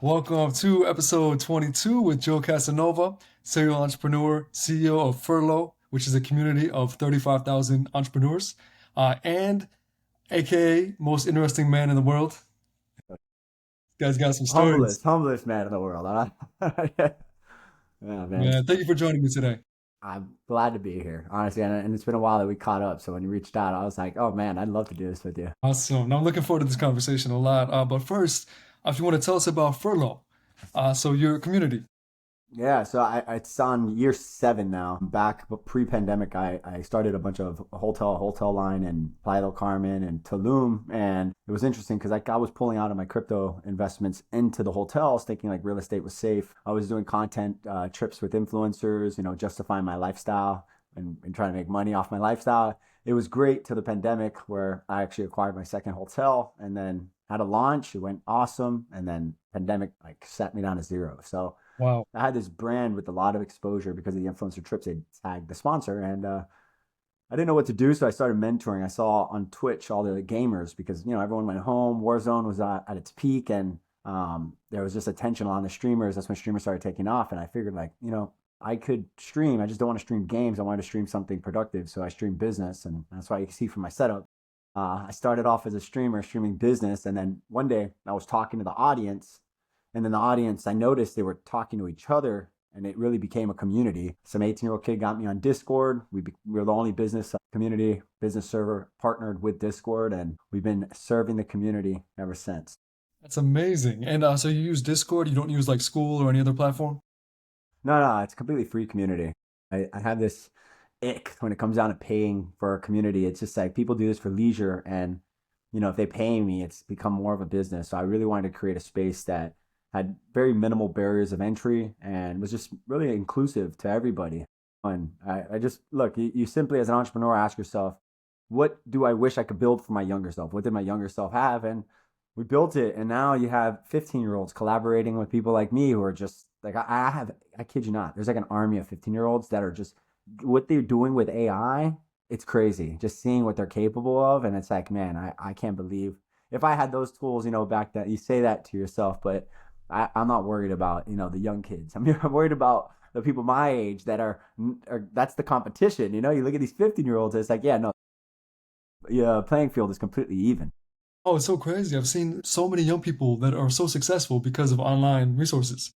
Welcome to episode 22 with Joe Casanova, serial entrepreneur, CEO of Furlough, which is a community of 35,000 entrepreneurs, and AKA most interesting man in the world. You guys got some stories. Humblest man in the world. Huh? Yeah, man. Man, thank you for joining me today. I'm glad to be here, honestly. And it's been a while that we caught up. So when you reached out, I was like, oh man, I'd love to do this with you. Awesome. Now I'm looking forward to this conversation a lot. But first, if you want to tell us about Furlough, so your community. Yeah, so it's on year 7 now. Back pre-pandemic, I started a bunch of hotel line in Playa del Carmen and Tulum, and it was interesting because I was pulling out of my crypto investments into the hotels, thinking like real estate was safe. I was doing content trips with influencers, justifying my lifestyle and trying to make money off my lifestyle. It was great till the pandemic, where I actually acquired my second hotel and then had a launch. It went awesome, and then pandemic like set me down to zero. So Wow. I had this brand with a lot of exposure because of the influencer trips. They tagged the sponsor, and I didn't know what to do, so I started mentoring. I saw on Twitch all the gamers because everyone went home. Warzone was at its peak, and there was just attention on the streamers. That's when streamers started taking off, and I figured I could stream. I just don't want to stream games. I wanted to stream something productive, so I streamed business, and that's why you can see from my setup. I started off as a streamer streaming business, and then one day I was talking to the audience, and then the audience, I noticed they were talking to each other, and it really became a community. Some 18-year-old kid got me on Discord. We were the only business community, business server partnered with Discord, and we've been serving the community ever since. That's amazing. And so you use Discord, you don't use like School or any other platform? No, it's a completely free community. I have this ick when it comes down to paying for a community. It's just like people do this for leisure, and if they pay me, it's become more of a business. So I really wanted to create a space that had very minimal barriers of entry and was just really inclusive to everybody. And I just look, you simply as an entrepreneur ask yourself, what do I wish I could build for my younger self? What did my younger self have? And we built it. And now you have 15-year-olds collaborating with people like me who are just like, I kid you not, there's like an army of 15-year-olds that are just, what they're doing with AI, it's crazy. Just seeing what they're capable of. And it's like, man, I can't believe if I had those tools, back then. You say that to yourself, but I'm not worried about the young kids. I'm worried about the people my age that are that's the competition. You look at these 15-year-olds. It's like, yeah, no, yeah, playing field is completely even. Oh, it's so crazy. I've seen so many young people that are so successful because of online resources.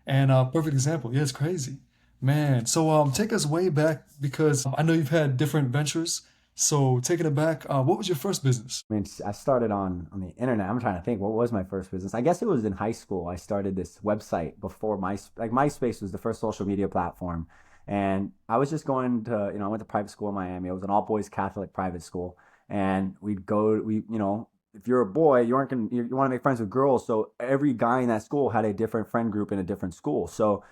And perfect example. Yeah, it's crazy. Man, so take us way back because I know you've had different ventures. So taking it back, what was your first business? I mean, I started on the internet. I'm trying to think, what was my first business? I guess it was in high school. I started this website before MySpace was the first social media platform, and I was just going to I went to private school in Miami. It was an all boys Catholic private school, and if you're a boy, you aren't gonna you want to make friends with girls. So every guy in that school had a different friend group in a different school. So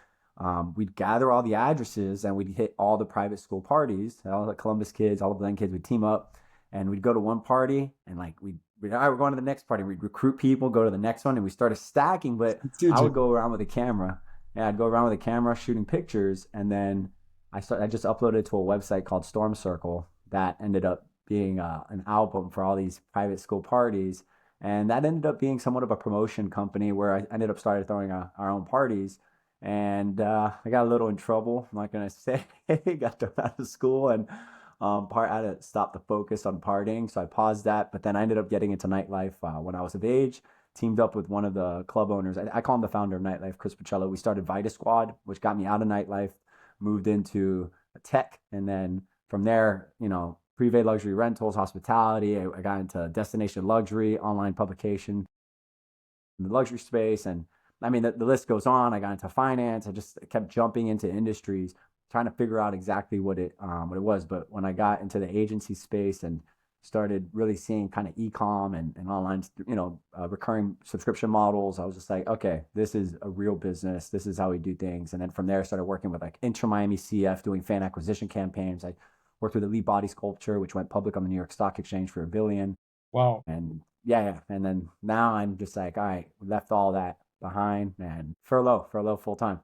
we'd gather all the addresses and we'd hit all the private school parties. All the Columbus kids, all the Blend kids would team up, and we'd go to one party, and like all right, we're going to the next party. We'd recruit people, go to the next one, and we started stacking. But I would Strategic. go around with a camera. Yeah, I'd go around with a camera shooting pictures, and then I just uploaded it to a website called Storm Circle that ended up being an album for all these private school parties. And that ended up being somewhat of a promotion company where I ended up started throwing our own parties, and I got a little in trouble. I'm not gonna say. Got thrown out of school, and I had to stop the focus on partying, so I paused that. But then I ended up getting into nightlife when I was of age. Teamed up with one of the club owners. I call him the founder of nightlife, Chris Pacello. We started Vita Squad, which got me out of nightlife, moved into tech, and then from there, privé luxury rentals, hospitality. I got into destination luxury, online publication in the luxury space. And I mean, the list goes on. I got into finance. I just kept jumping into industries, trying to figure out exactly what it was. But when I got into the agency space and started really seeing kind of e-com and online, recurring subscription models, I was just like, okay, this is a real business. This is how we do things. And then from there, I started working with like Inter Miami CF, doing fan acquisition campaigns. I worked with Elite Body Sculpture, which went public on the New York Stock Exchange for $1 billion. Wow. And yeah. And then now I'm just like, all right, we left all that behind and furlough full time.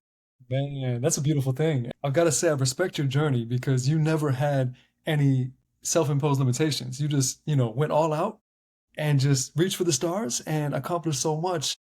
Man, that's a beautiful thing. I've got to say, I respect your journey because you never had any self-imposed limitations. You just, went all out and just reached for the stars and accomplished so much.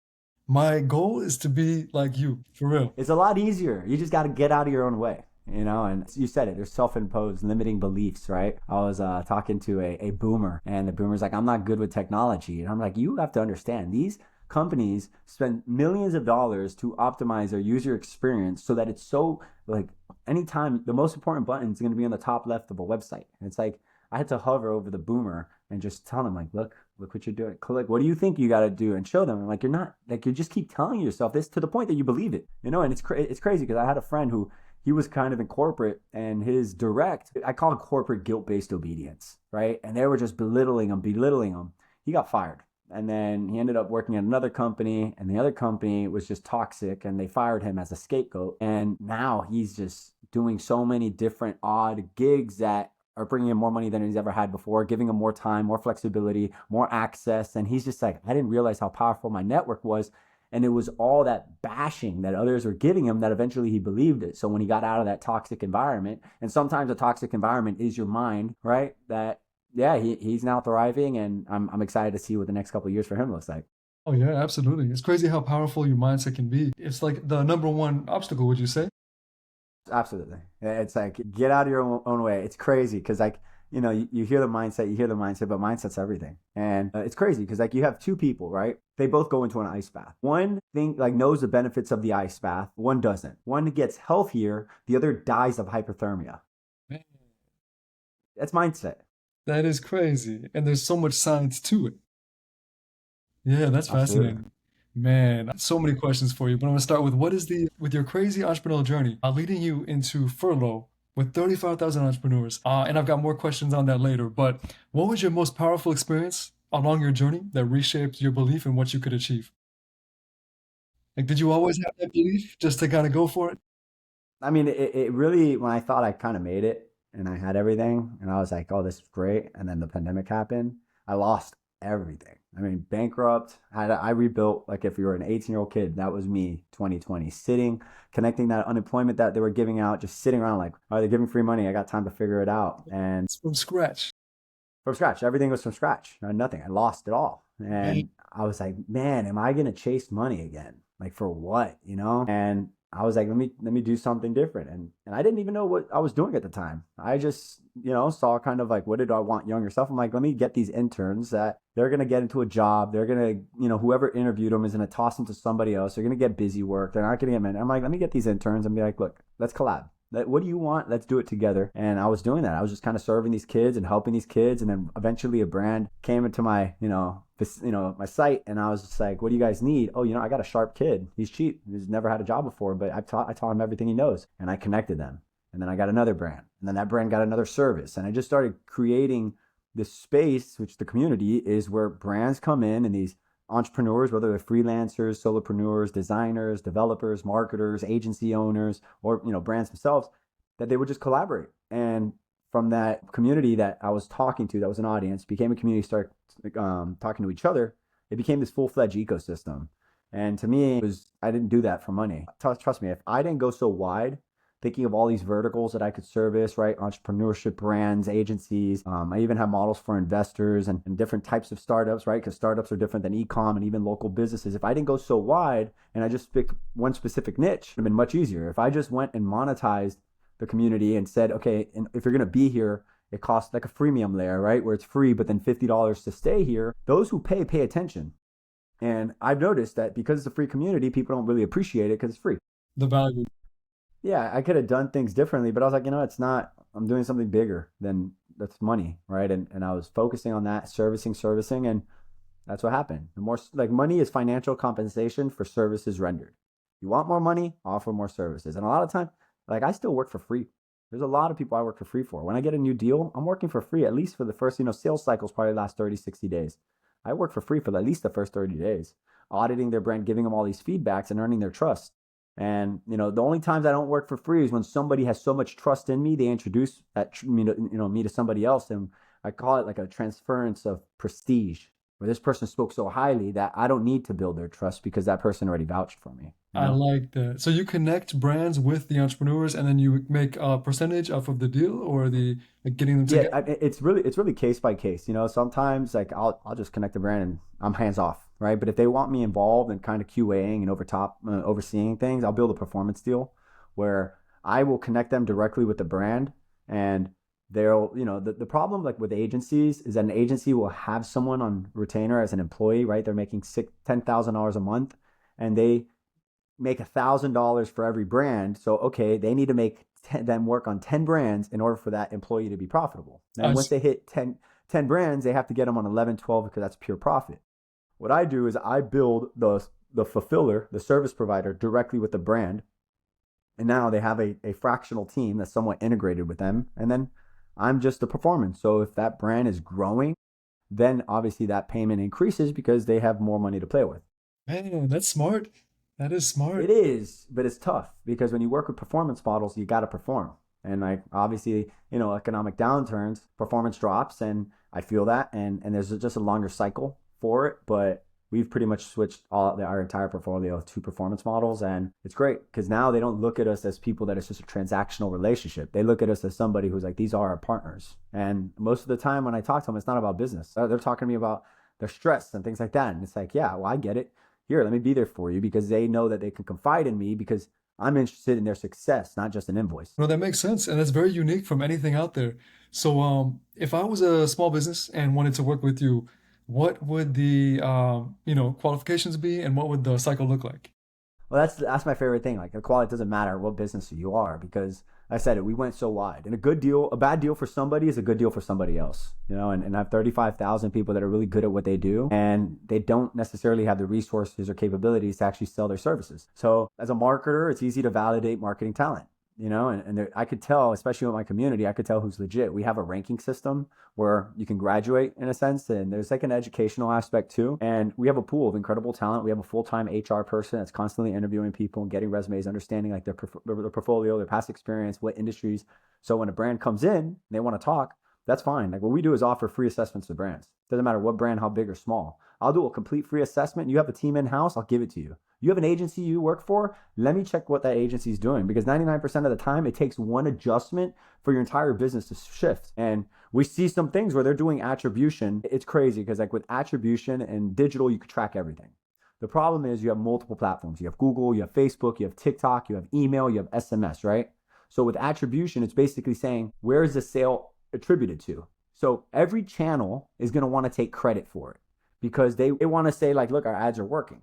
My goal is to be like you, for real. It's a lot easier. You just got to get out of your own way, you know? And you said it, there's self-imposed limiting beliefs, right? I was talking to a boomer, and the boomer's like, I'm not good with technology. And I'm like, you have to understand, these companies spend millions of dollars to optimize their user experience so that it's so, like, anytime the most important button is going to be on the top left of a website. And it's like, I had to hover over the boomer and just tell them, like, look what you're doing. Click, what do you think you got to do? And show them. And like, you're not, like, you just keep telling yourself this to the point that you believe it, you know? And it's crazy because I had a friend who, he was kind of in corporate, and his direct, I call it corporate guilt-based obedience, right? And they were just belittling him. He got fired. And then he ended up working at another company, and the other company was just toxic, and they fired him as a scapegoat. And now he's just doing so many different odd gigs that are bringing him more money than he's ever had before, giving him more time, more flexibility, more access. And he's just like, I didn't realize how powerful my network was. And it was all that bashing that others were giving him that eventually he believed it. So when he got out of that toxic environment, and sometimes a toxic environment is your mind, right? That, yeah, he's now thriving, and I'm excited to see what the next couple of years for him looks like. Oh yeah, absolutely. It's crazy how powerful your mindset can be. It's like the number one obstacle, would you say? Absolutely. It's like, get out of your own way. It's crazy because, like, you know, you hear the mindset, but mindset's everything. And it's crazy because, like, you have two people, right? They both go into an ice bath. One thing, like, knows the benefits of the ice bath. One doesn't. One gets healthier. The other dies of hypothermia. Man, That's mindset. that is crazy. And there's so much science to it. Yeah, that's Absolutely. fascinating. Man, so many questions for you, but I'm gonna start with with your crazy entrepreneurial journey leading you into furlough with 35,000 entrepreneurs. And I've got more questions on that later, but what was your most powerful experience along your journey that reshaped your belief in what you could achieve? Like, did you always have that belief just to kind of go for it? I mean, it really, when I thought I kind of made it and I had everything and I was like, oh, this is great. And then the pandemic happened, I lost everything. I mean, bankrupt. I rebuilt, like, if you were an 18-year-old kid, that was me, 2020, sitting, connecting that unemployment that they were giving out, just sitting around like, are they giving free money? I got time to figure it out. And It's from scratch. from scratch, everything was from scratch. I had nothing. I lost it all. Man, And I was like, man, am I going to chase money again? Like, for what, you know? And I was like, let me do something different. And I didn't even know what I was doing at the time. I just, you know, saw kind of like, what did I want younger stuff? I'm like, let me get these interns that they're going to get into a job. They're going to, you know, whoever interviewed them is going to toss them to somebody else. They're going to get busy work. They're not going to get men. I'm like, let me get these interns and be like, look, let's collab. What do you want? Let's do it together. And I was doing that. I was just kind of serving these kids and helping these kids. And then eventually a brand came into my, my site, and I was just like, what do you guys need? Oh, I got a sharp kid. He's cheap. He's never had a job before, but I taught him everything he knows, and I connected them. And then I got another brand, and then that brand got another service. And I just started creating this space, which the community is, where brands come in, and these entrepreneurs, whether they're freelancers, solopreneurs, designers, developers, marketers, agency owners, or brands themselves, that they would just collaborate. And from that community that I was talking to, that was an audience, became a community, start talking to each other. It became this full-fledged ecosystem. And to me, I didn't do that for money. Trust me, if I didn't go so wide, thinking of all these verticals that I could service, right? Entrepreneurship, brands, agencies. I even have models for investors and different types of startups, right? Because startups are different than e-com and even local businesses. If I didn't go so wide and I just picked one specific niche, it would have been much easier. If I just went and monetized the community and said, okay, and if you're going to be here, it costs like a freemium layer, right? Where it's free, but then $50 to stay here. Those who pay attention. And I've noticed that because it's a free community, people don't really appreciate it because it's free. the value. Yeah, I could have done things differently, but I was like, it's not, I'm doing something bigger than that's money, right? And I was focusing on that, servicing, and that's what happened. The more, like, money is financial compensation for services rendered. You want more money, offer more services. And a lot of time, like, I still work for free. There's a lot of people I work for free for. When I get a new deal, I'm working for free, at least for the first, sales cycles probably last 30, 60 days. I work for free for at least the first 30 days, auditing their brand, giving them all these feedbacks and earning their trust. And, the only times I don't work for free is when somebody has so much trust in me, they introduce me to somebody else. And I call it like a transference of prestige, where this person spoke so highly that I don't need to build their trust because that person already vouched for me. you I know? like that. So you connect brands with the entrepreneurs and then you make a percentage off of the deal or the like getting them Yeah, together? it's really case by case. Sometimes like I'll just connect the brand and I'm hands off, right? But if they want me involved in kind of QAing and overseeing things, I'll build a performance deal where I will connect them directly with the brand, and the problem like with agencies is that an agency will have someone on retainer as an employee, right? They're making $10,000 a month, and they make $1,000 for every brand. So okay, they need to make them work on 10 brands in order for that employee to be profitable. I And once they hit 10 brands, they have to get them on 11, 12 because that's pure profit. What I do is I build the fulfiller, the service provider directly with the brand. And now they have a fractional team that's somewhat integrated with them. And then I'm just the performance. So if that brand is growing, then obviously that payment increases because they have more money to play with. Man, that's smart. That is It smart. is, but it's tough because when you work with performance models, you got to perform. And like obviously, economic downturns, performance drops, and I feel that, and there's just a longer cycle for it. But we've pretty much switched our entire portfolio to performance models, and it's great because now they don't look at us as people that it's just a transactional relationship. They look at us as somebody who's like, these are our partners. And most of the time when I talk to them, it's not about business. They're talking to me about their stress and things like that. And it's like, yeah, well, I get it. Here, let me be there for you because they know that they can confide in me because I'm interested in their success, not just an invoice. No, that makes sense, and that's very unique from anything out there. So, if I was a small business and wanted to work with you, what would the qualifications be, and what would the cycle look like? Well, that's my favorite thing. Like the quality doesn't matter what business you are because I said it. We went so wide, and a bad deal for somebody is a good deal for somebody else. And I have 35,000 people that are really good at what they do, and they don't necessarily have the resources or capabilities to actually sell their services. So as a marketer, it's easy to validate marketing talent. I could tell, especially with my community, I could tell who's legit. We have a ranking system where you can graduate in a sense, and there's like an educational aspect too. And we have a pool of incredible talent. We have a full-time HR person that's constantly interviewing people and getting resumes, understanding like their portfolio, their past experience, what industries. So when a brand comes in and they want to talk, that's fine. Like what we do is offer free assessments to brands. Doesn't matter what brand, how big or small. I'll do a complete free assessment. You have a team in-house, I'll give it to you. You have an agency you work for, let me check what that agency is doing because 99% of the time it takes one adjustment for your entire business to shift. And we see some things where they're doing attribution. It's crazy because like with attribution and digital, you could track everything. The problem is you have multiple platforms. You have Google, you have Facebook, you have TikTok, you have email, you have SMS, right? So with attribution, it's basically saying, where is the sale attributed to? So every channel is going to want to take credit for it because they want to say like, look, our ads are working.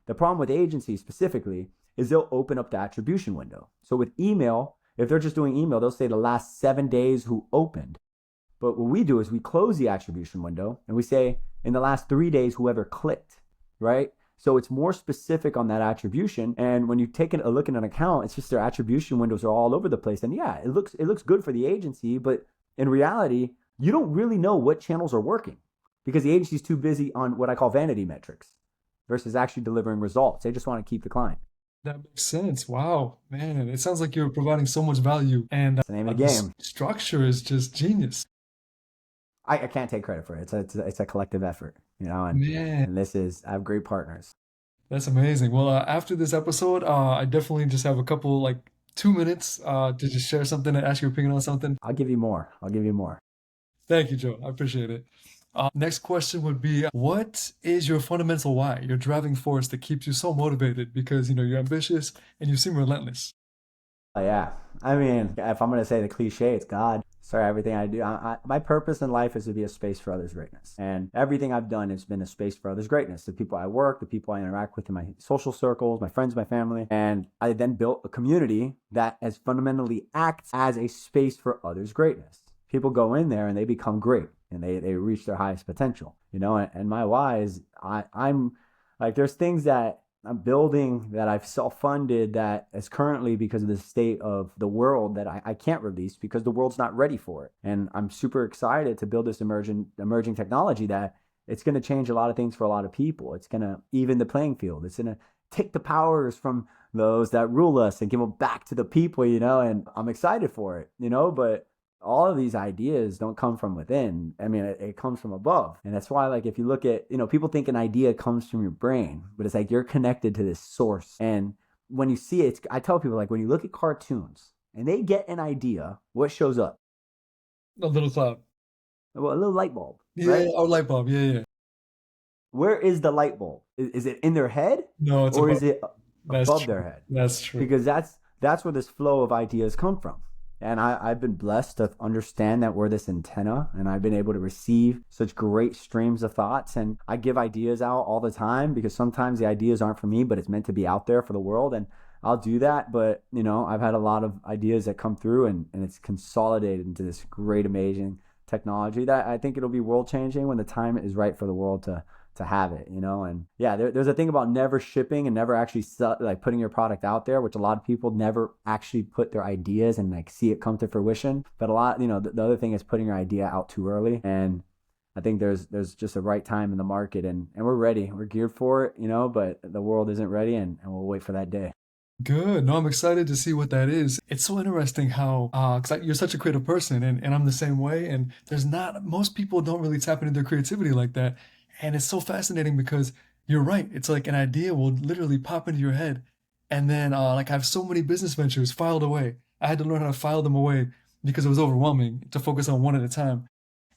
The problem with agencies specifically is they'll open up the attribution window. So with email, if they're just doing email, they'll say the last 7 days who opened. But what we do is we close the attribution window and we say in the last 3 days, whoever clicked, right? So it's more specific on that attribution. And when you take a look at an account, it's just their attribution windows are all over the place. And yeah, it looks good for the agency, but in reality, you don't really know what channels are working because the agency is too busy on what I call vanity metrics versus actually delivering results. They just want to keep the client. That makes sense. Wow, man, it sounds like you're providing so much value, and That's the name of the this game. structure is just genius. I can't take credit for it. It's a collective effort, Man, and I have great partners. that's amazing. Well, after this episode, I definitely just have a couple, like 2 minutes, to just share something and ask your opinion on something. I'll give you more. I'll give you more. Thank you, Joe. I appreciate it. Next question would be, what is your fundamental why, your driving force that keeps you so motivated? Because, you're ambitious and you seem relentless. Yeah. I mean, if I'm going to say the cliche, it's God. Sorry, everything I do. My purpose in life is to be a space for others' greatness. And everything I've done has been a space for others' greatness. The people I work, the people I interact with in my social circles, my friends, my family. And I then built a community that has fundamentally acts as a space for others' greatness. People go in there and they become great and they reach their highest potential, and my why is I'm like, there's things that I'm building that I've self-funded that is currently because of the state of the world that I can't release because the world's not ready for it. And I'm super excited to build this emerging technology that it's going to change a lot of things for a lot of people. It's going to even the playing field. It's going to take the powers from those that rule us and give them back to the people, and I'm excited for it, but all of these ideas don't come from within. I mean, it comes from above. And that's why, like, if you look at, people think an idea comes from your brain, but it's like you're connected to this source. And when you see it, I tell people, like, when you look at cartoons and they get an idea, what shows up? A little cloud. Well, a little light bulb, Yeah, right? or light bulb. Yeah, yeah. Where is the light bulb? Is it in their head, No, it's or above. is it That's above their true. head? That's true. Because that's where this flow of ideas come from. And I've been blessed to understand that we're this antenna, and I've been able to receive such great streams of thoughts. And I give ideas out all the time because sometimes the ideas aren't for me, but it's meant to be out there for the world. And I'll do that. But, I've had a lot of ideas that come through, and it's consolidated into this great, amazing technology that I think it'll be world changing when the time is right for the world to have it, and yeah, there's a thing about never shipping and never actually like putting your product out there, which a lot of people never actually put their ideas and like see it come to fruition. But a lot, the other thing is putting your idea out too early. And I think there's just a right time in the market, and we're ready, we're geared for it, but the world isn't ready, and we'll wait for that day. Good. No, I'm excited to see what that is. It's so interesting how, because you're such a creative person, and I'm the same way. And most people don't really tap into their creativity like that. And it's so fascinating because you're right. It's like an idea will literally pop into your head. And then, like, I have so many business ventures filed away. I had to learn how to file them away because it was overwhelming to focus on one at a time.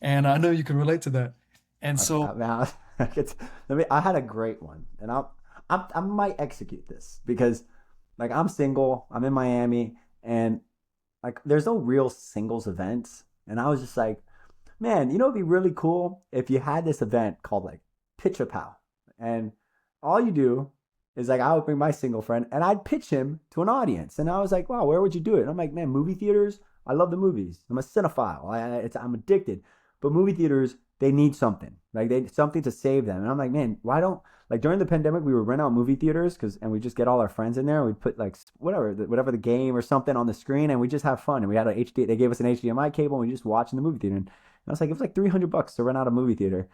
And I know you can relate to that. And so, Now, I had a great one, and I might execute this because, like, I'm single, I'm in Miami, and like there's no real singles events. And I was just like, man, it'd be really cool if you had this event called like Pitch a Pal. And all you do is like, I would bring my single friend and I'd pitch him to an audience. And I was like, wow, where would you do it? And I'm like, man, movie theaters, I love the movies. I'm a cinephile. I'm addicted. But movie theaters, they need something. Like something to save them. And I'm like, man, why don't, like, during the pandemic, we would rent out movie theaters and we just get all our friends in there. And we'd put like whatever the game or something on the screen, and we just have fun. And we had they gave us an HDMI cable, and we just watch in the movie theater. And I was like, it was like $300 to rent out a movie theater.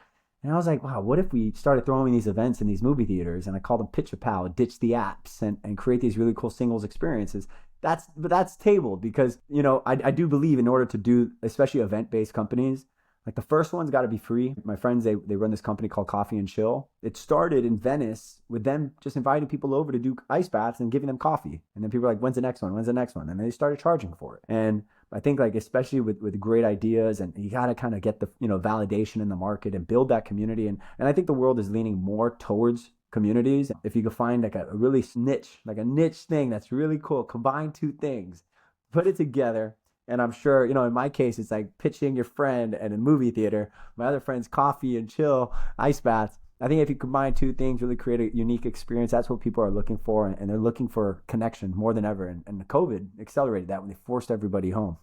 And I was like, wow, what if we started throwing these events in these movie theaters? And I called them Pitch a Pal, ditch the apps, and create these really cool singles experiences. That's tabled because, I do believe in order to do, especially event-based companies, like the first one's got to be free. My friends, they run this company called Coffee and Chill. It started in Venice with them just inviting people over to do ice baths and giving them coffee. And then people were like, when's the next one? When's the next one? And they started charging for it. And I think, like, especially with great ideas, and you got to kind of get the, validation in the market and build that community. And I think the world is leaning more towards communities. If you could find like a really niche thing that's really cool, combine two things, put it together. And I'm sure, in my case, it's like pitching your friend and a movie theater. My other friend's Coffee and Chill, ice baths. I think if you combine two things, really create a unique experience, that's what people are looking for. And they're looking for connection more than ever. And COVID accelerated that when they forced everybody home.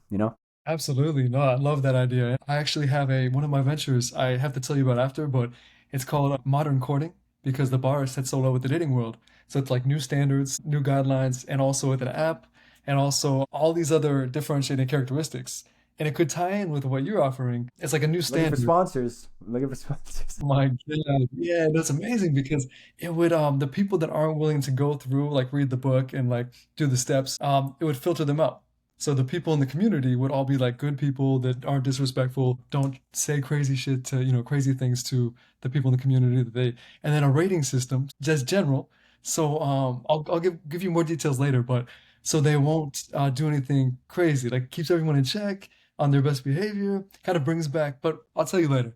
absolutely. No, I love that idea. I actually have one of my ventures I have to tell you about after, but it's called Modern Courting because the bar is set so low with the dating world. So it's like new standards, new guidelines, and also with an app, and also all these other differentiating characteristics. And it could tie in with what you're offering. It's like a new Looking for standard. sponsors. Looking for sponsors. My God. Yeah, that's amazing because it would the people that aren't willing to go through, like, read the book and like do the steps, it would filter them out. So the people in the community would all be like good people that aren't disrespectful, don't say crazy shit to, crazy things to the people in the community and then a rating system, just general. So I'll give you more details later, but so they won't do anything crazy, like keeps everyone in check on their best behavior, kind of brings back, but I'll tell you later.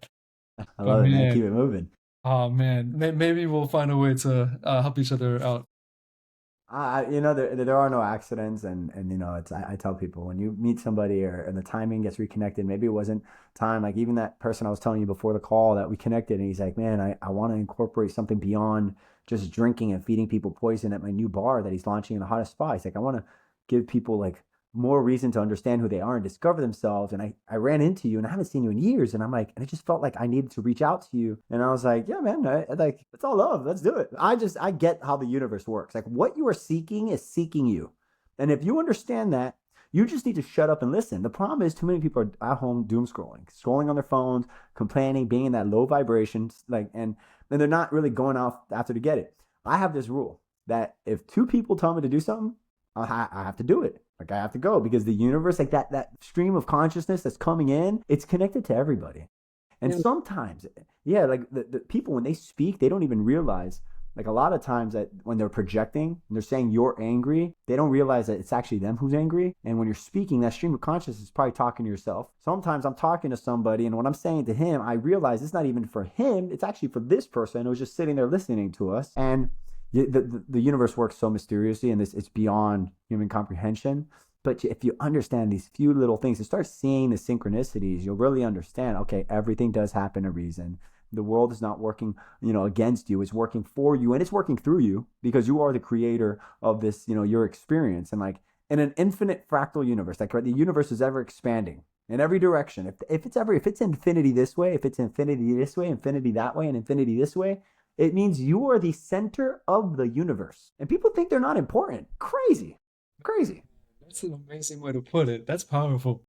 I But love it, man. man, Keep it moving. oh man, maybe we'll find a way to help each other out. There are no accidents, and I tell people when you meet somebody and the timing gets reconnected, maybe it wasn't time. Like even that person I was telling you before the call that we connected, and he's like, man, I want to incorporate something beyond just drinking and feeding people poison at my new bar that he's launching in the hottest spot. He's like, I want to give people like more reason to understand who they are and discover themselves. And I ran into you and I haven't seen you in years. And I'm like, and I just felt like I needed to reach out to you. And I was like, yeah, man, like, it's all love. Let's do it. I get how the universe works. Like what you are seeking is seeking you. And if you understand that, you just need to shut up and listen. The problem is too many people are at home doom scrolling on their phones, complaining, being in that low vibration, like, and they're not really going off after to get it. I have this rule that if two people tell me to do something, I have to do it. Like I have to go because the universe, like that stream of consciousness that's coming in, it's connected to everybody. And sometimes, yeah, like the people, when they speak, they don't even realize Like a lot of times that when they're projecting and they're saying you're angry, they don't realize that it's actually them who's angry. And when you're speaking, that stream of consciousness is probably talking to yourself. Sometimes I'm talking to somebody, and what I'm saying to him, I realize it's not even for him. It's actually for this person who's just sitting there listening to us. And the universe works so mysteriously, and it's beyond human comprehension. But if you understand these few little things and start seeing the synchronicities, you'll really understand, okay, everything does happen a reason. The world is not working, against you. It's working for you, and it's working through you because you are the creator of this, your experience. And like in an infinite fractal universe, like right, the universe is ever expanding in every direction. If it's infinity this way, if it's infinity this way, infinity that way, and infinity this way, it means you are the center of the universe. And people think they're not important. Crazy. Crazy. That's an amazing way to put it. That's powerful.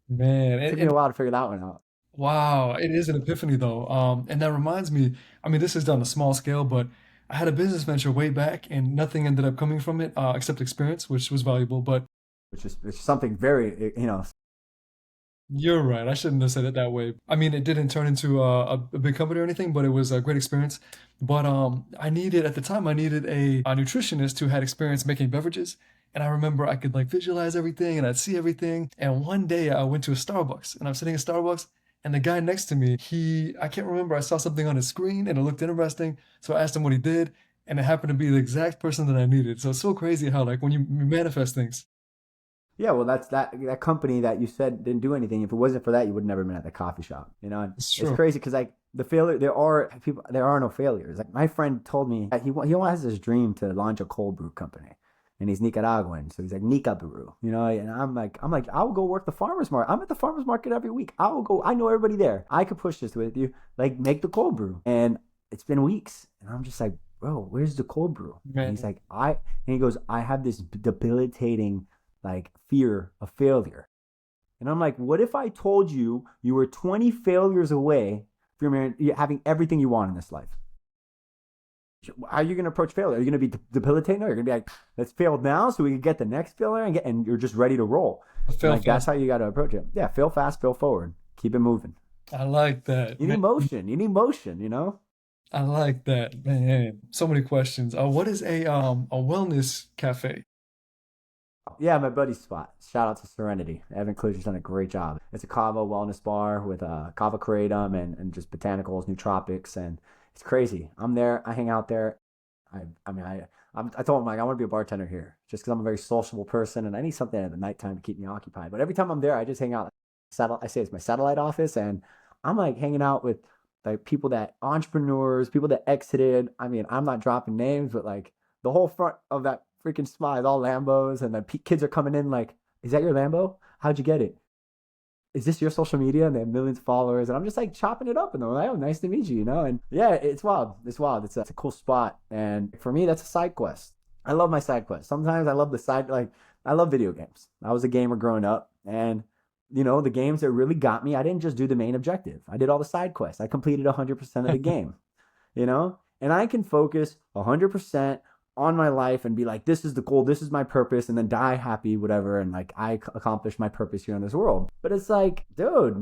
Man, It took me a while to figure that one out. wow, it is an epiphany though. And that reminds me, I mean, this is done on a small scale, but I had a business venture way back and nothing ended up coming from it, except experience, which was valuable. But Which is something very, you're right. I shouldn't have said it that way. I mean, it didn't turn into a big company or anything, but it was a great experience. But at the time, I needed a nutritionist who had experience making beverages. And I remember I could like visualize everything and I'd see everything. And one day I went to a Starbucks and I'm sitting in Starbucks and the guy next to me, I can't remember, I saw something on his screen and it looked interesting. So I asked him what he did and it happened to be the exact person that I needed. So it's so crazy how like when you manifest things. yeah, well, that's that company that you said didn't do anything. If it wasn't for that, you would never been at the coffee shop, And It's it's true. crazy because like the failure, there are no failures. Like my friend told me that he has this dream to launch a cold brew company, and he's Nicaraguan, so he's like Nica Brew, And I'm like, I'll go work the farmers market. I'm at the farmers market every week. I will go. I know everybody there. I could push this with you, like make the cold brew. And it's been weeks, and I'm just like, bro, where's the cold brew? And he's Man, like, and he goes, I have this debilitating like fear of failure. And I'm like, what if I told you you were 20 failures away from having everything you want in this life? How are you going to approach failure? Are you going to be debilitating? Or you're going to be like, let's fail now so we can get the next failure and you're just ready to roll. And fail like, that's fast. how you got to approach it. Yeah, fail fast, fail forward. Keep it moving. I like that. You need Man, motion. You need motion. I like that. Man, so many questions. What is a wellness cafe? Yeah, my buddy's spot. Shout out to Serenity. Evan Kluger's done a great job. It's a kava wellness bar with kava kratom and just botanicals, nootropics, and it's crazy. I'm there. I hang out there. I told him like I want to be a bartender here just because I'm a very sociable person and I need something at the nighttime to keep me occupied. But every time I'm there, I just hang out. I say it's my satellite office, and I'm like hanging out with like people that entrepreneurs, people that exited. I mean, I'm not dropping names, but like the whole front of that freaking spot is all Lambos, and then kids are coming in like, "Is that your Lambo? How'd you get it? Is this your social media?" And they have millions of followers, and I'm just like chopping it up, and they're like, "Oh, nice to meet you," And yeah, it's wild. It's wild. It's a cool spot, and for me, that's a side quest. I love my side quest. Sometimes I love the side like I love video games. I was a gamer growing up, and the games that really got me, I didn't just do the main objective. I did all the side quests. I completed 100% of the game, and I can focus 100% on my life and be like, this is the goal, this is my purpose, and then die happy, whatever, and like I accomplished my purpose here in this world. But it's like, dude,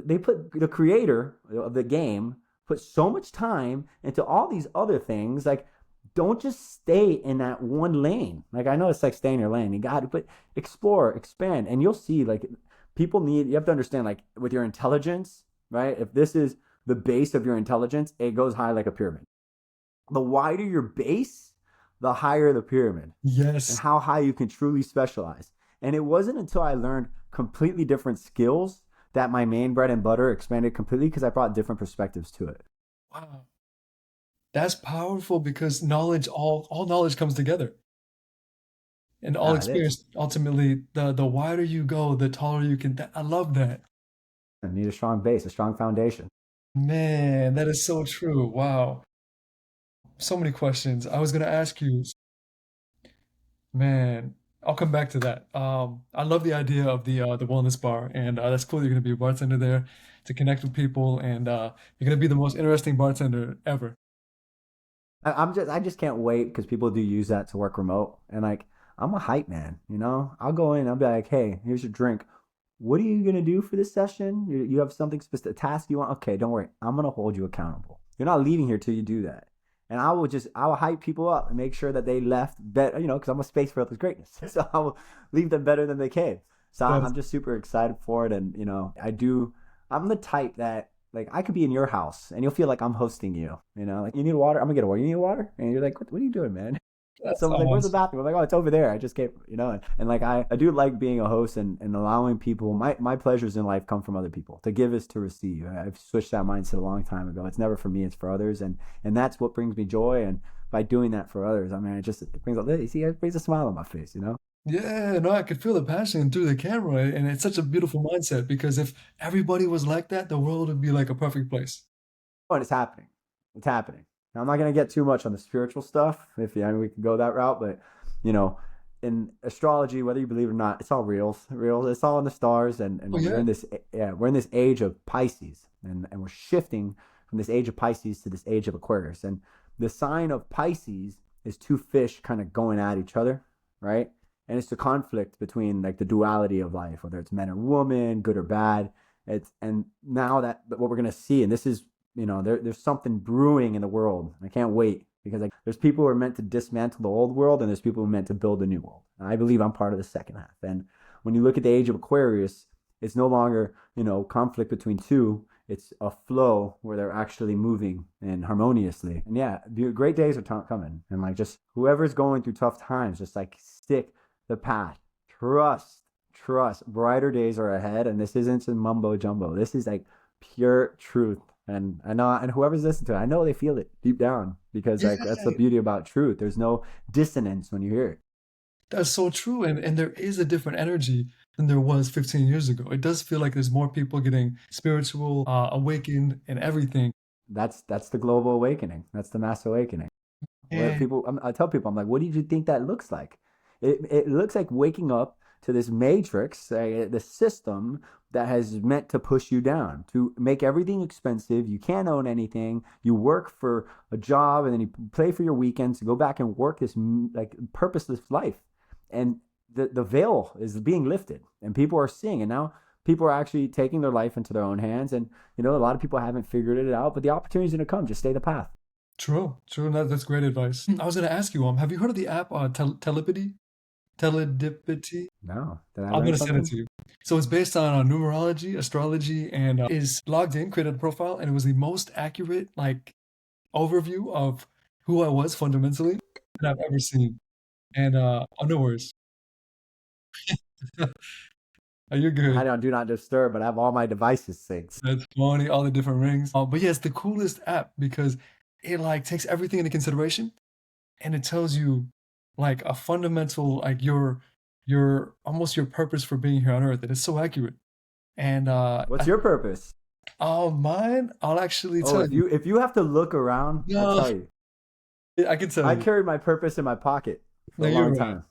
they put the creator of the game put so much time into all these other things. Like, don't just stay in that one lane. Like, I know it's like stay in your lane. You got it, but explore, expand, and you'll see. Like, you have to understand. Like, with your intelligence, right? If this is the base of your intelligence, it goes high like a pyramid. The wider your base, the higher the pyramid, and Yes. how high you can truly specialize. And it wasn't until I learned completely different skills that my main bread and butter expanded completely because I brought different perspectives to it. Wow. That's powerful because knowledge, all knowledge comes together. And all Ah, it is. experience, ultimately, the wider you go, the taller you can. I love that. I need a strong base, a strong foundation. Man, that is so true. Wow. So many questions. I was gonna ask you, man, I'll come back to that. I love the idea of the wellness bar, and that's cool. You're gonna be a bartender there to connect with people, and you're gonna be the most interesting bartender ever. I just can't wait because people do use that to work remote, and like I'm a hype man. I'll go in, I'll be like, hey, here's your drink. What are you gonna do for this session? You have something specific, a task you want? Okay, don't worry, I'm gonna hold you accountable. You're not leaving here till you do that. And I will hype people up and make sure that they left better, because I'm a space for others' greatness. So I will leave them better than they came. So That's I'm just super excited for it. And, I'm the type that, like, I could be in your house and you'll feel like I'm hosting you, like, you need water? I'm gonna get a water. You need water? And you're like, what are you doing, man? that's Someone's like, where's the awesome. bathroom? I'm like, oh, it's over there. I just came, and like, I do like being a host and allowing people, my pleasures in life come from other people. To give is to receive. I've switched that mindset a long time ago. It's never for me, it's for others. And that's what brings me joy. And by doing that for others, I mean, it brings, you see, it brings a smile on my face. Yeah, no, I could feel the passion through the camera, and it's such a beautiful mindset because if everybody was like that, the world would be like a perfect place. Oh, and it's happening. It's happening. Now, I'm not going to get too much on the spiritual stuff. I mean, we can go that route, but you know, in astrology, whether you believe it or not, it's all real. Real. It's all in the stars, Oh and we're yeah, in this. Yeah, we're in this age of Pisces, and we're shifting from this age of Pisces to this age of Aquarius. And the sign of Pisces is two fish kind of going at each other, right? And it's the conflict between, like, the duality of life, whether it's men or woman, good or bad. And now that what we're gonna see, and this is, there's something brewing in the world. I can't wait, because, like, there's people who are meant to dismantle the old world, and there's people who are meant to build a new world. And I believe I'm part of the second half. And when you look at the age of Aquarius, it's no longer, conflict between two. It's a flow where they're actually moving and harmoniously. And yeah, great days are coming. And, like, just whoever's going through tough times, just, like, stick the path. Trust. Brighter days are ahead. And this isn't some mumbo jumbo. This is, like, pure truth. And I know, and whoever's listening to it, I know they feel it deep down, because, yeah, like, that's the beauty about truth. There's no dissonance when you hear it. that's so true. And there is a different energy than there was 15 years ago. It does feel like there's more people getting spiritual, awakened, and everything. That's the global awakening. That's the mass awakening. Where And people, I tell people, I'm like, what did you think that looks like? It looks like waking up to this matrix, the system that has meant to push you down, to make everything expensive. You can't own anything. You work for a job, and then you play for your weekends to go back and work this, like, purposeless life. And the veil is being lifted, and people are seeing. And now people are actually taking their life into their own hands. And, a lot of people haven't figured it out, but the opportunity's going to come. Just stay the path. true. That's great advice. I was going to ask you, have you heard of the app Telepathy? Teledipity? No, did I I'm learn gonna send it something? to you. So it's based on numerology, astrology, and is logged in, created a profile, and it was the most accurate, like, overview of who I was fundamentally that I've ever seen. And oh, no worries. Oh, you're I good. don't do not disturb, but I have all my devices synced. That's funny, all the different rings. But yeah, it's the coolest app because it, like, takes everything into consideration, and it tells you, like, a fundamental, like, your almost your purpose for being here on Earth, and it's so accurate. And What's your purpose? mine, I'll actually Oh, tell you. if you have to look around, I No, tell you, I can tell I you. carried my purpose in my pocket for No, a you're long right. time,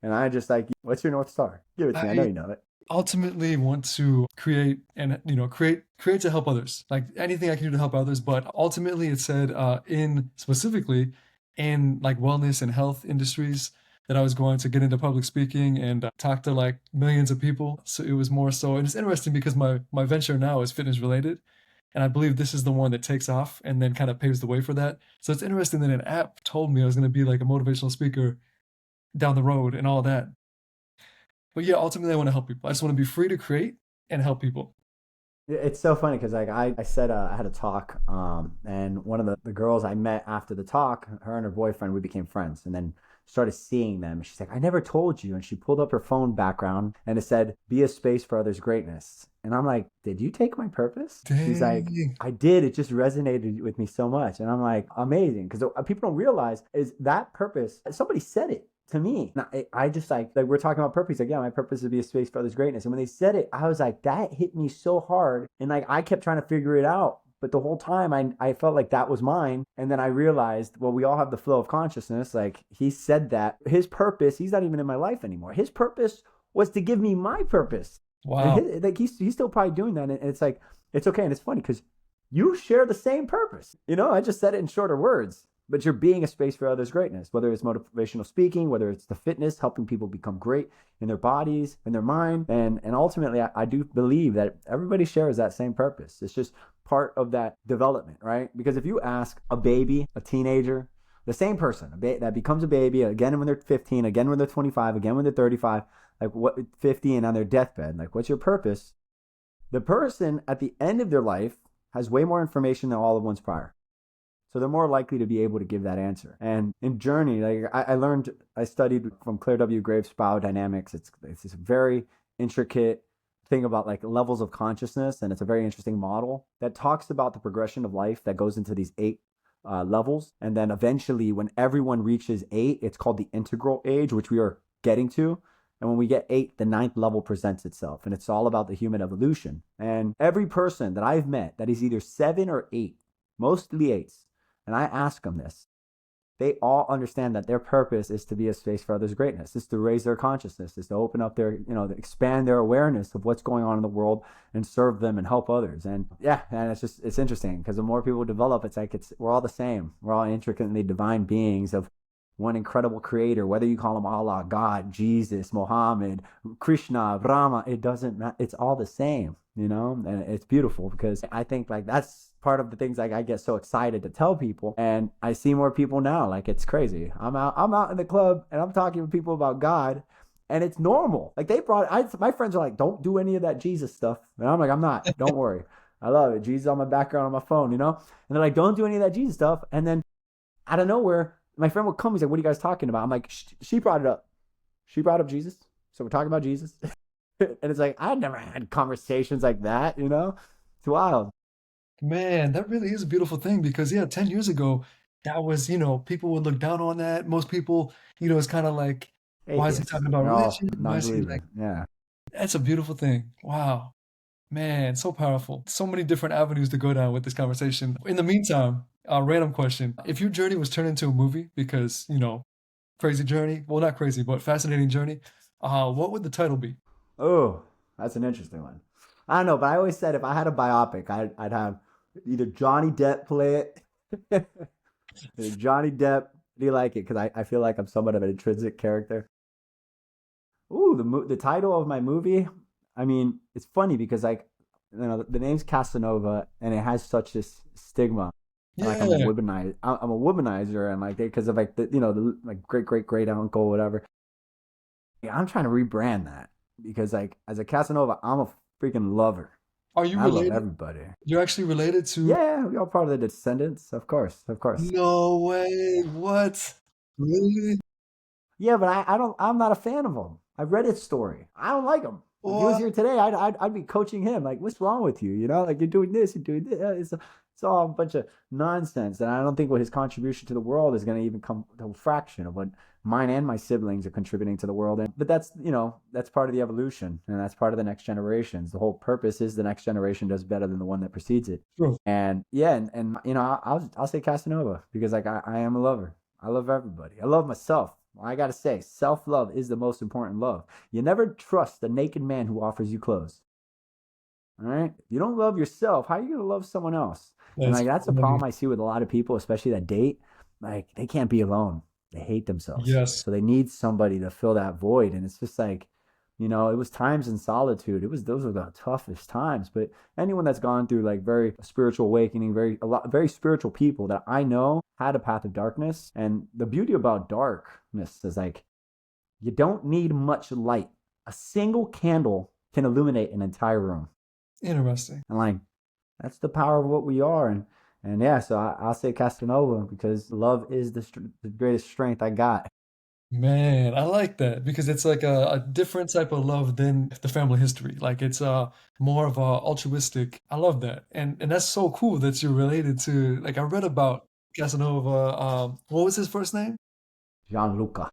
and I just, like, what's your North Star? Give it to me. I know I you know it. ultimately want to create and, create to help others. Like, anything I can do to help others, but ultimately it said in specifically in, like, wellness and health industries that I was going to get into public speaking and talk to, like, millions of people. So it was more so, and it's interesting because my venture now is fitness related. And I believe this is the one that takes off and then kind of paves the way for that. So it's interesting that an app told me I was going to be like a motivational speaker down the road and all that. But yeah, ultimately, I want to help people. I just want to be free to create and help people. It's so funny because, like, I said, I had a talk, and one of the girls I met after the talk, her and her boyfriend, we became friends, and then started seeing them. She's like, I never told you. And she pulled up her phone background, and it said, be a space for others' greatness. And I'm like, did you take my purpose? She's like, Dang. I did. It just resonated with me so much. And I'm like, amazing. Because people don't realize is that purpose, somebody said it to me. And I just, like, we're talking about purpose. Like, yeah, my purpose is to be a space for others' greatness. And when they said it, I was like, that hit me so hard. And, like, I kept trying to figure it out. But the whole time I felt like that was mine. And then I realized, well, we all have the flow of consciousness. Like, he said that his purpose, he's not even in my life anymore. His purpose was to give me my purpose. And Wow. like, he's still probably doing that. And it's like, it's okay. And it's funny because you share the same purpose. I just said it in shorter words, but you're being a space for others' greatness, whether it's motivational speaking, whether it's the fitness, helping people become great in their bodies, in their mind. And ultimately, I do believe that everybody shares that same purpose. It's just part of that development, right? Because if you ask a baby, a teenager, the same person that becomes a baby again when they're 15, again when they're 25, again when they're 35, like what 50 and on their deathbed, like what's your purpose? The person at the end of their life has way more information than all of ones prior. So they're more likely to be able to give that answer. And in Journey, like I studied from Claire W. Graves' biodynamics. It's this very intricate thing about like levels of consciousness, and it's a very interesting model that talks about the progression of life that goes into these 8 levels. And then eventually when everyone reaches 8, it's called the integral age, which we are getting to. And when we get 8, the 9th level presents itself. And it's all about the human evolution. And every person that I've met that is either 7 or 8, mostly 8s, and I ask them this, they all understand that their purpose is to be a space for others' greatness, is to raise their consciousness, is to open up their, to expand their awareness of what's going on in the world and serve them and help others. And yeah, and it's interesting because the more people develop, it's like we're all the same. We're all intricately divine beings of one incredible creator, whether you call him Allah, God, Jesus, Muhammad, Krishna, Brahma, it doesn't matter. It's all the same, and it's beautiful because I think like that's part of the things like I get so excited to tell people. And I see more people now, like it's crazy. I'm out in the club and I'm talking to people about God and it's normal. Like my friends are like, don't do any of that Jesus stuff. And I'm like, I'm not, don't worry. I love it. Jesus on my background on my phone, And they're like, don't do any of that Jesus stuff. And then out of nowhere, my friend would come. He's like, what are you guys talking about? I'm like, she brought it up. She brought up Jesus. So we're talking about Jesus. And it's like, I never had conversations like that, It's wild. Man, that really is a beautiful thing because, yeah, 10 years ago, that was, people would look down on that. Most people, it's kind of like, why is he Atheists. talking about They're all religion? Why is he like, non-believing. Yeah. that's a beautiful thing. Wow. Man, so powerful. So many different avenues to go down with this conversation. In the meantime, a random question. If your journey was turned into a movie because, crazy journey, well, not crazy, but fascinating journey, what would the title be? Oh, that's an interesting one. I don't know, but I always said if I had a biopic, I'd have either Johnny Depp play it. Either Johnny Depp, do you like it? Because I feel like I'm somewhat of an intrinsic character. Ooh, the title of my movie. I mean, it's funny because like, the name's Casanova, and it has such this stigma. Like I'm a Yeah. womanizer, and like because of like my great uncle, whatever. Yeah, I'm trying to rebrand that because like as a Casanova, I'm a freaking lover. Are you I love related? everybody. You're actually related to? Yeah, we all part of the descendants, of course, of course. No way. What? Really? Yeah, but I'm not a fan of him. I've read his story. I don't like him. If he was What? here today, I'd be coaching him. Like, what's wrong with you? Like you're doing this, you're doing this. It's all a bunch of nonsense. And I don't think what his contribution to the world is going to even come to a fraction of what mine and my siblings are contributing to the world. But that's part of the evolution, and that's part of the next generations. The whole purpose is the next generation does better than the one that precedes it. True. And yeah, and I'll say Casanova because like I am a lover. I love everybody. I love myself. I gotta say, self-love is the most important love. You never trust the naked man who offers you clothes. All right? If you don't love yourself, how are you gonna love someone else? And That's like that's a funny. problem I see with a lot of people, especially that date. Like they can't be alone. They hate themselves. Yes. So they need somebody to fill that void. And it's just like, it was times in solitude. Those were the toughest times. But anyone that's gone through like very spiritual awakening, very spiritual people that I know had a path of darkness. And the beauty about darkness is like you don't need much light. A single candle can illuminate an entire room. Interesting. And like that's the power of what we are. And yeah, so I'll say Casanova because love is the greatest strength I got. Man, I like that because it's like a different type of love than the family history. Like it's more of a altruistic. I love that. And that's so cool that you're related to, like I read about Casanova. What was his first name? Gianluca.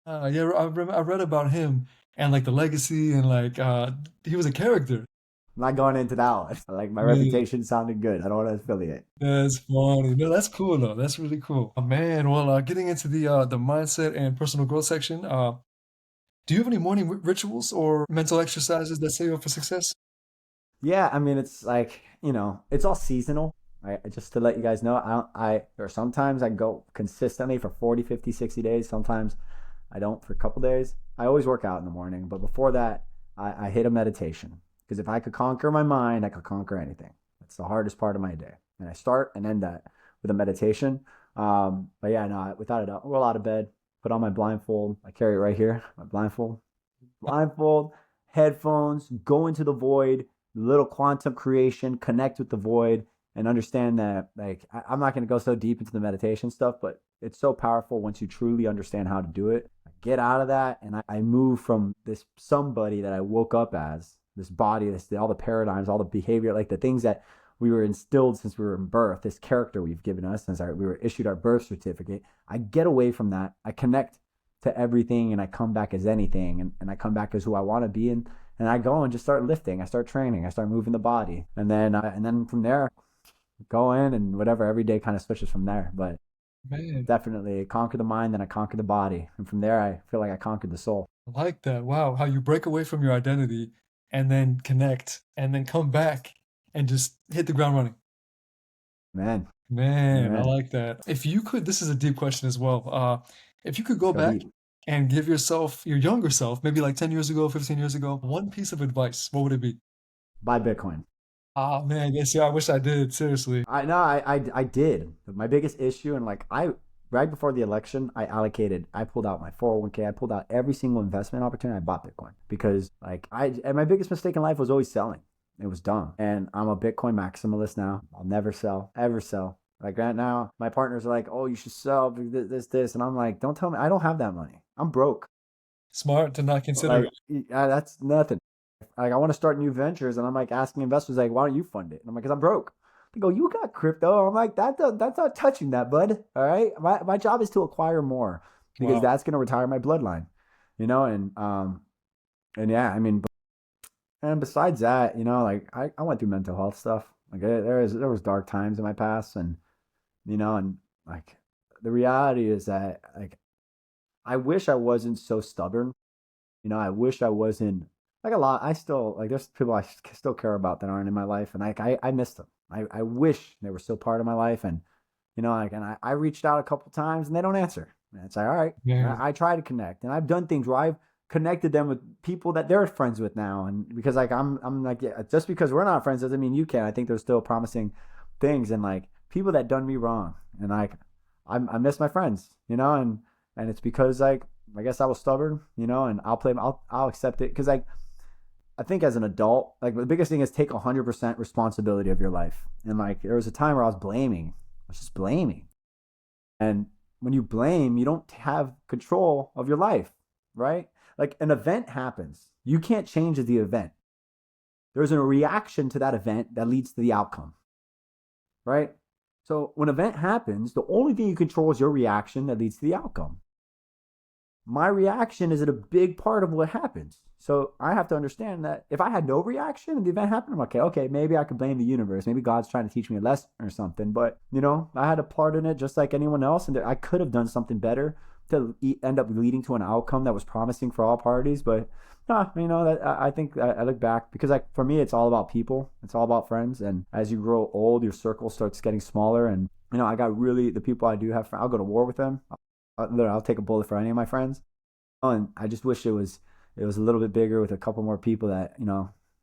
Yeah, I read about him and like the legacy and like he was a character. I'm not going into that one. Like my Yeah, reputation sounded good. I don't want to affiliate. that's funny. No, that's cool though. That's really cool. Man, well, getting into the mindset and personal growth section, do you have any morning rituals or mental exercises that set you up for success? Yeah, I mean it's like, it's all seasonal. Right? Just to let you guys know, or sometimes I go consistently for 40, 50, 60 days. Sometimes I don't for a couple days. I always work out in the morning, but before that, I hit a meditation. Because if I could conquer my mind, I could conquer anything. It's the hardest part of my day. And I start and end that with a meditation. But yeah, no, without a doubt, roll out of bed, put on my blindfold. I carry it right here, my blindfold, headphones, go into the void, little quantum creation, connect with the void, and understand that, like, I'm not going to go so deep into the meditation stuff, but it's so powerful once you truly understand how to do it. I get out of that, and I move from this somebody that I woke up as, this body, all the paradigms, all the behavior, like the things that we were instilled since we were in birth, this character we've given us since we were issued our birth certificate. I get away from that. I connect to everything, and I come back as anything, and I come back as who I want to be, and I go and just start lifting. I start training. I start moving the body, and then from there, go in, and whatever, every day kind of switches from there. But Man, definitely conquer the mind, then I conquer the body, and from there I feel like I conquered the soul. I like that. Wow, how you break away from your identity and then connect and then come back and just hit the ground running. Man, Man, I amen. like that. If you could, this is a deep question as well. If you could Let's go go back deep. and give yourself, your younger self, maybe like 10 years ago, 15 years ago, one piece of advice, what would it be? Buy Bitcoin. Ah, man, yes, yeah, I wish I did, seriously. I did. My biggest issue, and like I right before the election, I pulled out my 401k, I pulled out every single investment opportunity, I bought Bitcoin because like and my biggest mistake in life was always selling. It was dumb. And I'm a Bitcoin maximalist now. I'll never sell, ever sell. Like right now, my partners are like, "Oh, you should sell this," and I'm like, "Don't tell me, I don't have that money. I'm broke. Smart to not consider Like it. that's nothing." Like I want to start new ventures, and I'm like asking investors, like, "Why don't you fund it?" And I'm like, "Cause I'm broke." They go, "You got crypto?" I'm like, That's not touching that, bud. All right, my job is to acquire more because Wow. that's gonna retire my bloodline, you know. And yeah, I mean, and besides that, like I went through mental health stuff. Like there was dark times in my past, and like the reality is that like I wish I wasn't so stubborn. I wish I wasn't like a lot. I still like there's people I still care about that aren't in my life, and like I miss them. I wish they were still part of my life, and like and I reached out a couple times and they don't answer. And it's like, all right, Man, I try to connect, and I've done things where I've connected them with people that they're friends with now, and because like I'm like, yeah, just because we're not friends doesn't mean you can. I think there's still promising things, and like people that done me wrong, and like I miss my friends, and it's because like I guess I was stubborn, and I'll accept it because like I think as an adult, like the biggest thing is take 100% responsibility of your life. And like there was a time where I was just blaming. And when you blame, you don't have control of your life, right? Like an event happens. You can't change the event. There's a reaction to that event that leads to the outcome, right? So when an event happens, the only thing you control is your reaction that leads to the outcome. My reaction is a big part of what happens. So I have to understand that if I had no reaction and the event happened, I'm like, okay, maybe I could blame the universe. Maybe God's trying to teach me a lesson or something. But, I had a part in it just like anyone else. And I could have done something better to end up leading to an outcome that was promising for all parties. But, that I think I look back because like for me, it's all about people. It's all about friends. And as you grow old, your circle starts getting smaller. And, I got really the people I do have, I'll go to war with them. I'll take a bullet for any of my friends. And I just wish it was a little bit bigger with a couple more people that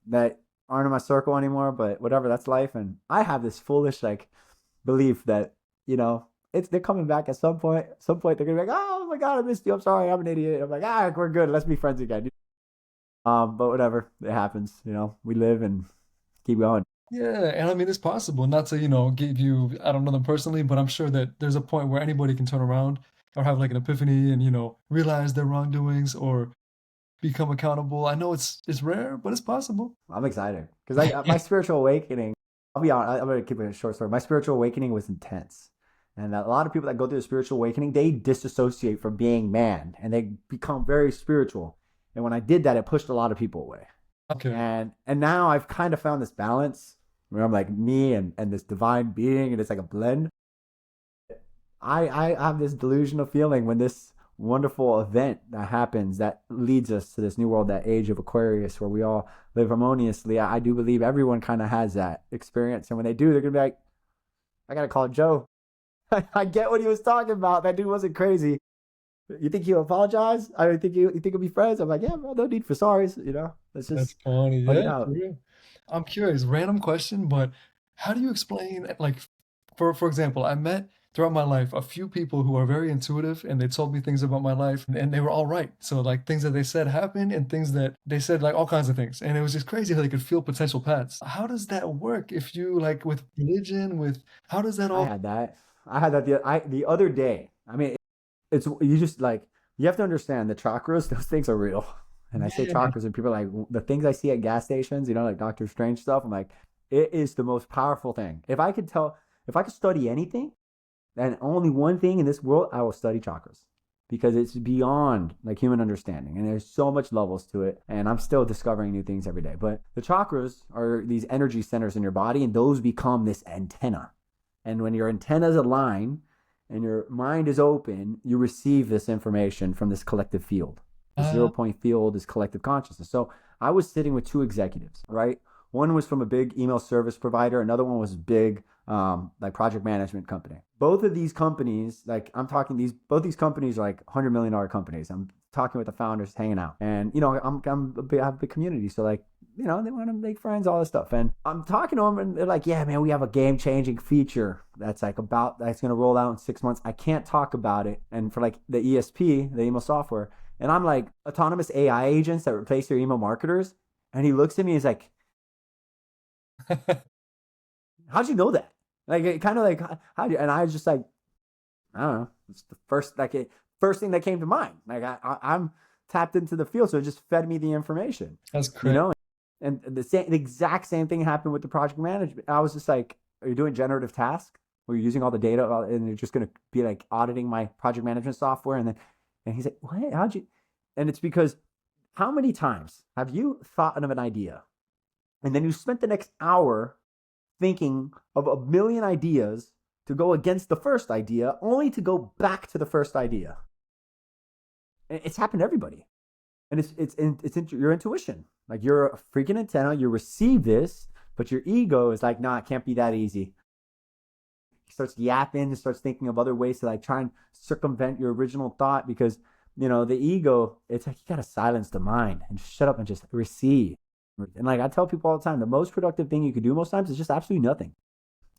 that aren't in my circle anymore. But whatever, that's life. And I have this foolish like belief that they're coming back at some point. Some point they're gonna be like, oh my god, I missed you. I'm sorry, I'm an idiot. I'm like, we're good. Let's be friends again. But whatever, it happens. We live and keep going. yeah, and I mean, it's possible not to, give you, I don't know them personally, but I'm sure that there's a point where anybody can turn around or have like an epiphany and, realize their wrongdoings or become accountable. I know it's rare, but it's possible. I'm excited because like my spiritual awakening. I'll be honest. I'm gonna keep it a short story. My spiritual awakening was intense, and a lot of people that go through the spiritual awakening they disassociate from being man and they become very spiritual. And when I did that, it pushed a lot of people away. Okay. And now I've kind of found this balance where I'm like me and this divine being, and it's like a blend. I have this delusional feeling when this wonderful event that happens that leads us to this new world, that age of Aquarius where we all live harmoniously. I do believe everyone kind of has that experience. And when they do, they're going to be like, I got to call Joe. I get what he was talking about. That dude wasn't crazy. You think he'll apologize? I think you think we'll be friends. I'm like, yeah, bro, no need for sorries. Let's That's just funny. hug it Yeah, for out. real. I'm curious, random question, but How do you explain, like, for example, I met throughout my life a few people who are very intuitive and they told me things about my life and they were all right. So like things that they said happened and things that they said, like all kinds of things. And it was just crazy how they could feel potential paths. How does that work if you like with religion, with how does that I all had that. I had that the other day. I mean, it's you just like you have to understand the chakras. Those things are real. And I say yeah. chakras, and people are like the things I see at gas stations. You know, like Doctor Strange stuff. I'm like, it is the most powerful thing. If I could study anything, and only one thing in this world, I will study chakras because it's beyond like human understanding, and there's so much levels to it. And I'm still discovering new things every day. But the chakras are these energy centers in your body, and those become this antenna. And when your antennas align and your mind is open, you receive this information from this collective field. The Uh, 0 point field is collective consciousness. So I was sitting with two executives, right? One was from a big email service provider. Another one was big, like project management company. Both of these companies, like I'm talking both these companies are like $100 million companies. I'm talking with the founders, hanging out, and you know, I have a big community, so like you know, they want to make friends, all this stuff. And I'm talking to them, and they're like, yeah, man, we have a game changing feature that's like that's going to roll out in 6 months. I can't talk about it. And for like the ESP, the email software, and I'm like, autonomous AI agents that replace your email marketers. And he looks at me, he's like, how'd you know that? Like, it kind of like, how'd you? And I was just like, I don't know. It's the first thing that came to mind. Like, I'm tapped into the field, so it just fed me the information, that's you crazy. know? And the exact same thing happened with the project management. I was just like, are you doing generative task? Where you're using all the data and you're just going to be like auditing my project management software? And he's like, what? How'd you? And it's because how many times have you thought of an idea and then you spent the next hour thinking of a million ideas to go against the first idea, only to go back to the first idea? And it's happened to everybody. And it's your intuition. Like you're a freaking antenna, you receive this, but your ego is like, nah, it can't be that easy. He starts yapping, starts thinking of other ways to like try and circumvent your original thought because you know the ego. It's like you gotta silence the mind and shut up and just receive. And like I tell people all the time, the most productive thing you could do most times is just absolutely nothing.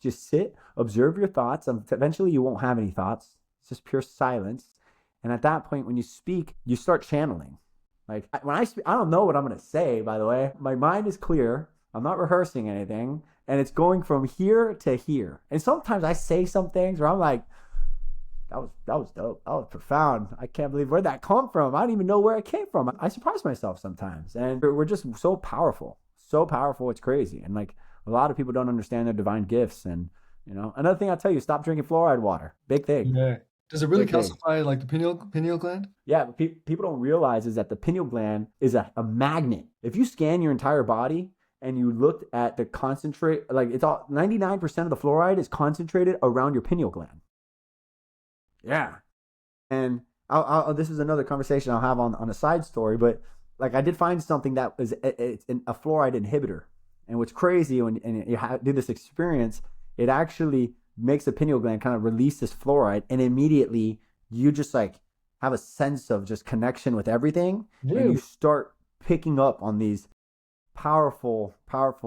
Just sit, observe your thoughts. And eventually, you won't have any thoughts. It's just pure silence. And at that point, when you speak, you start channeling. Like when I speak, I don't know what I'm going to say, by the way. My mind is clear. I'm not rehearsing anything. And it's going from here to here. And sometimes I say some things where I'm like, that was dope. That was profound. I can't believe where that come from. I don't even know where it came from. I surprise myself sometimes. And we're just so powerful. So powerful, it's crazy. And like a lot of people don't understand their divine gifts. And you know, another thing I'll tell you, stop drinking fluoride water. Big thing. Yeah. Does it really Big thing. calcify like the pineal gland? Yeah, but people don't realize is that the pineal gland is a magnet. If you scan your entire body and you looked at the concentrate, like it's all 99% of the fluoride is concentrated around your pineal gland. Yeah. And this is another conversation I'll have on a side story, but like I did find something that was it's a fluoride inhibitor. And what's crazy when and you do this experience, it actually makes the pineal gland kind of release this fluoride, and immediately you just like have a sense of just connection with everything, and you Really? start picking up on these powerful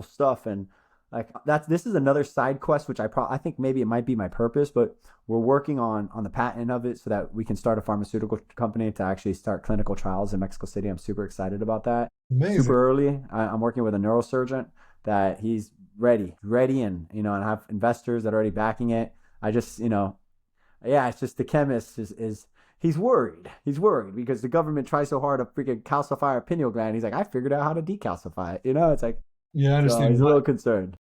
stuff. And like this is another side quest which I think maybe it might be my purpose, but we're working on the patent of it so that we can start a pharmaceutical company to actually start clinical trials in Mexico City. I'm super excited about that. Amazing. Super early. I'm working with a neurosurgeon that he's ready, and you know, and I have investors that are already backing it. I just, you know, yeah, it's just the chemist is he's worried. He's worried because the government tries so hard to freaking calcify our pineal gland. He's like, I figured out how to decalcify it. You know, it's like, Yeah, I so he's understand. a little concerned.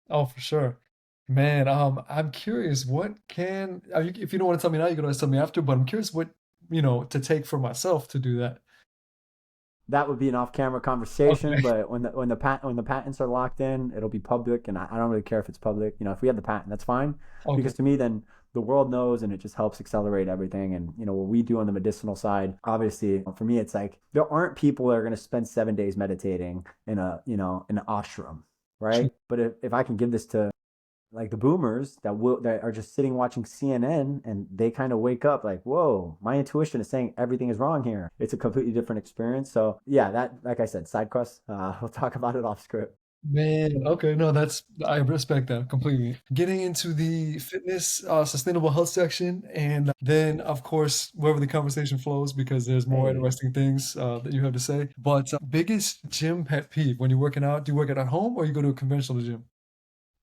Oh, for sure. Man, I'm curious, what can, if you don't want to tell me now, you can always tell me after, but I'm curious what, to take for myself to do that. That would be an off-camera conversation, Okay. but when the patents are locked in, it'll be public, and I don't really care if it's public. You know, if we have the patent, that's fine, Okay. because to me, then the world knows, and it just helps accelerate everything. And you know, what we do on the medicinal side, obviously, for me, it's like there aren't people that are going to spend 7 days meditating in in an ashram, True. right? But if I can give this to like the boomers that are just sitting watching CNN, and they kind of wake up like, whoa, my intuition is saying everything is wrong here. It's a completely different experience. So yeah, that, like I said, side quest. We'll talk about it off script. Man, okay, no, I respect that completely. Getting into the fitness, sustainable health section, and then, of course, wherever the conversation flows, because there's more Hey, interesting things that you have to say. But biggest gym pet peeve when you're working out, do you work out at home or you go to a conventional gym?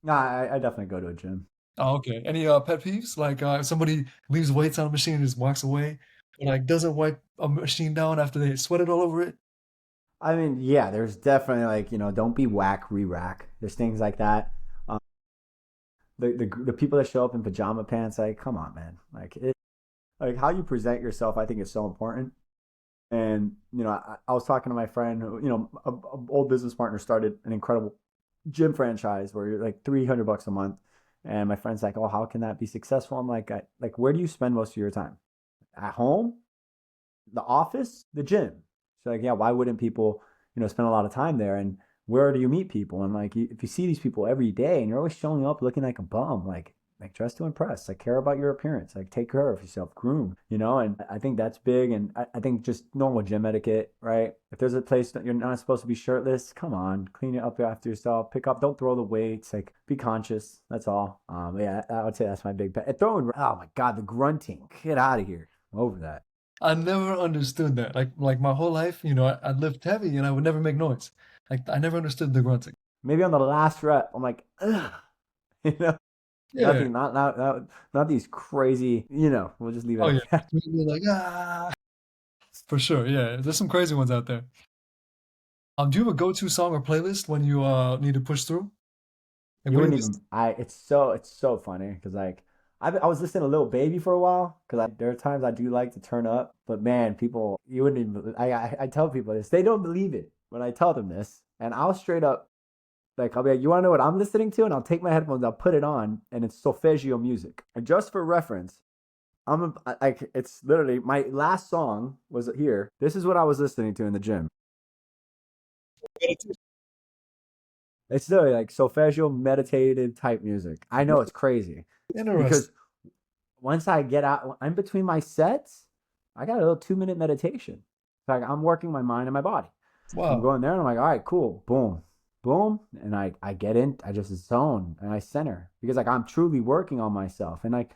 nah, I definitely go to a gym. Oh, okay. Any pet peeves? Like if somebody leaves weights on a machine and just walks away, or like doesn't wipe a machine down after they sweated all over it? I mean, yeah, there's definitely like, don't be whack, re-rack. There's things like that. Um, the people that show up in pajama pants, like, come on, man. Like how you present yourself, I think is so important. And, I was talking to my friend who, a old business partner started an incredible gym franchise where you're like $300 a month. And my friend's like, oh, how can that be successful? I'm like, where do you spend most of your time? At home, the office, the gym. So like, yeah, why wouldn't people, spend a lot of time there? And where do you meet people? And like, if you see these people every day and you're always showing up looking like a bum, like dress to impress, like care about your appearance, like take care of yourself, groom, and I think that's big. And I think just normal gym etiquette, right? If there's a place that you're not supposed to be shirtless, come on, clean it up after yourself, pick up, don't throw the weights, like be conscious. That's all. Yeah, I would say that's my big pet. And throwing, oh my God, the grunting, get out of here. I'm over that. I never understood that. Like my whole life, I lift heavy and I would never make noise. Like I never understood the grunting. Maybe on the last rep, I'm like, ugh, you know, Yeah. nothing, not these crazy, we'll just leave it Oh yeah. at that. You're like, ah, for sure. Yeah. There's some crazy ones out there. Do you have a go-to song or playlist when you need to push through? Like You what do you wouldn't listen even, it's so funny because like, I was listening to Lil Baby for a while because there are times I do like to turn up, but man, people, you wouldn't even, I tell people this, they don't believe it when I tell them this. And I'll straight up, like, I'll be like, you want to know what I'm listening to? And I'll take my headphones, I'll put it on, and it's solfeggio music. And just for reference, like it's literally my last song was here. This is what I was listening to in the gym. to? It's literally like solfeggio meditative type music. I know it's crazy Interesting. because once I get out, I'm between my sets. I got a little 2 minute meditation. Like I'm working my mind and my body. I'm Wow. going there and I'm like, all right, cool, boom, boom, and I get in. I just zone and I center because like I'm truly working on myself. And like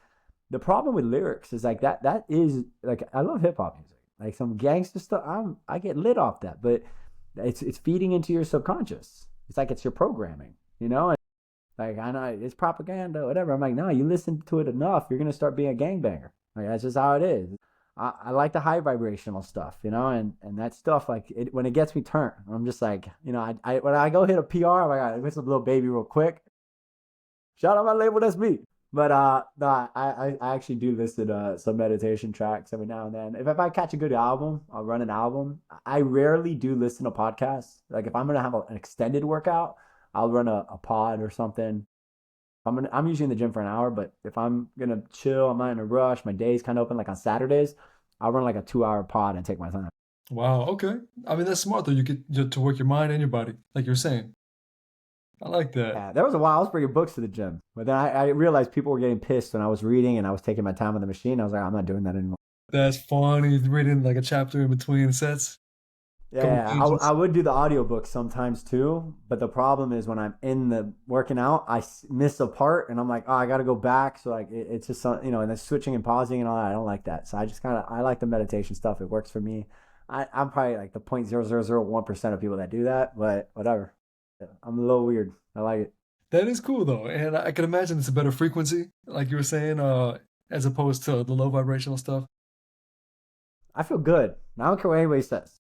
the problem with lyrics is like that is like I love hip hop music, like some gangster stuff. I get lit off that, but it's feeding into your subconscious. It's like it's your programming, And like I know it's propaganda, whatever. I'm like, no, you listen to it enough, you're gonna start being a gangbanger. Like that's just how it is. I like the high vibrational stuff, and that stuff like when it gets me turned, I'm just like, I when I go hit a PR, I'm like, I hit some little baby real quick. Shout out my label, that's me. But no, I actually do listen to some meditation tracks every now and then. If I catch a good album, I'll run an album. I rarely do listen to podcasts. Like if I'm gonna have an extended workout, I'll run a pod or something. I'm usually in the gym for an hour, but if I'm gonna chill, I'm not in a rush. My day's kind of open. Like on Saturdays, I'll run like a 2 hour pod and take my time. Wow. Okay. I mean, that's smart though. You get to work your mind and your body, like you're saying. I like that. Yeah, there was a while I was bringing books to the gym, but then I realized people were getting pissed when I was reading and I was taking my time on the machine. I was like, I'm not doing that anymore. That's funny. Reading like a chapter in between sets, a couple Yeah, I pages. would do the audiobook sometimes too, but the problem is when I'm in the working out, miss a part and I'm like, oh, I got to go back. So like it's just and then switching and pausing and all that. I don't like that. So I like the meditation stuff. It works for me. I'm probably like the 0.0001% of people that do that, but whatever. I'm a little weird. I like it. That is cool though, and I can imagine it's a better frequency, like you were saying, as opposed to the low vibrational stuff. I feel good. I don't care what anybody says.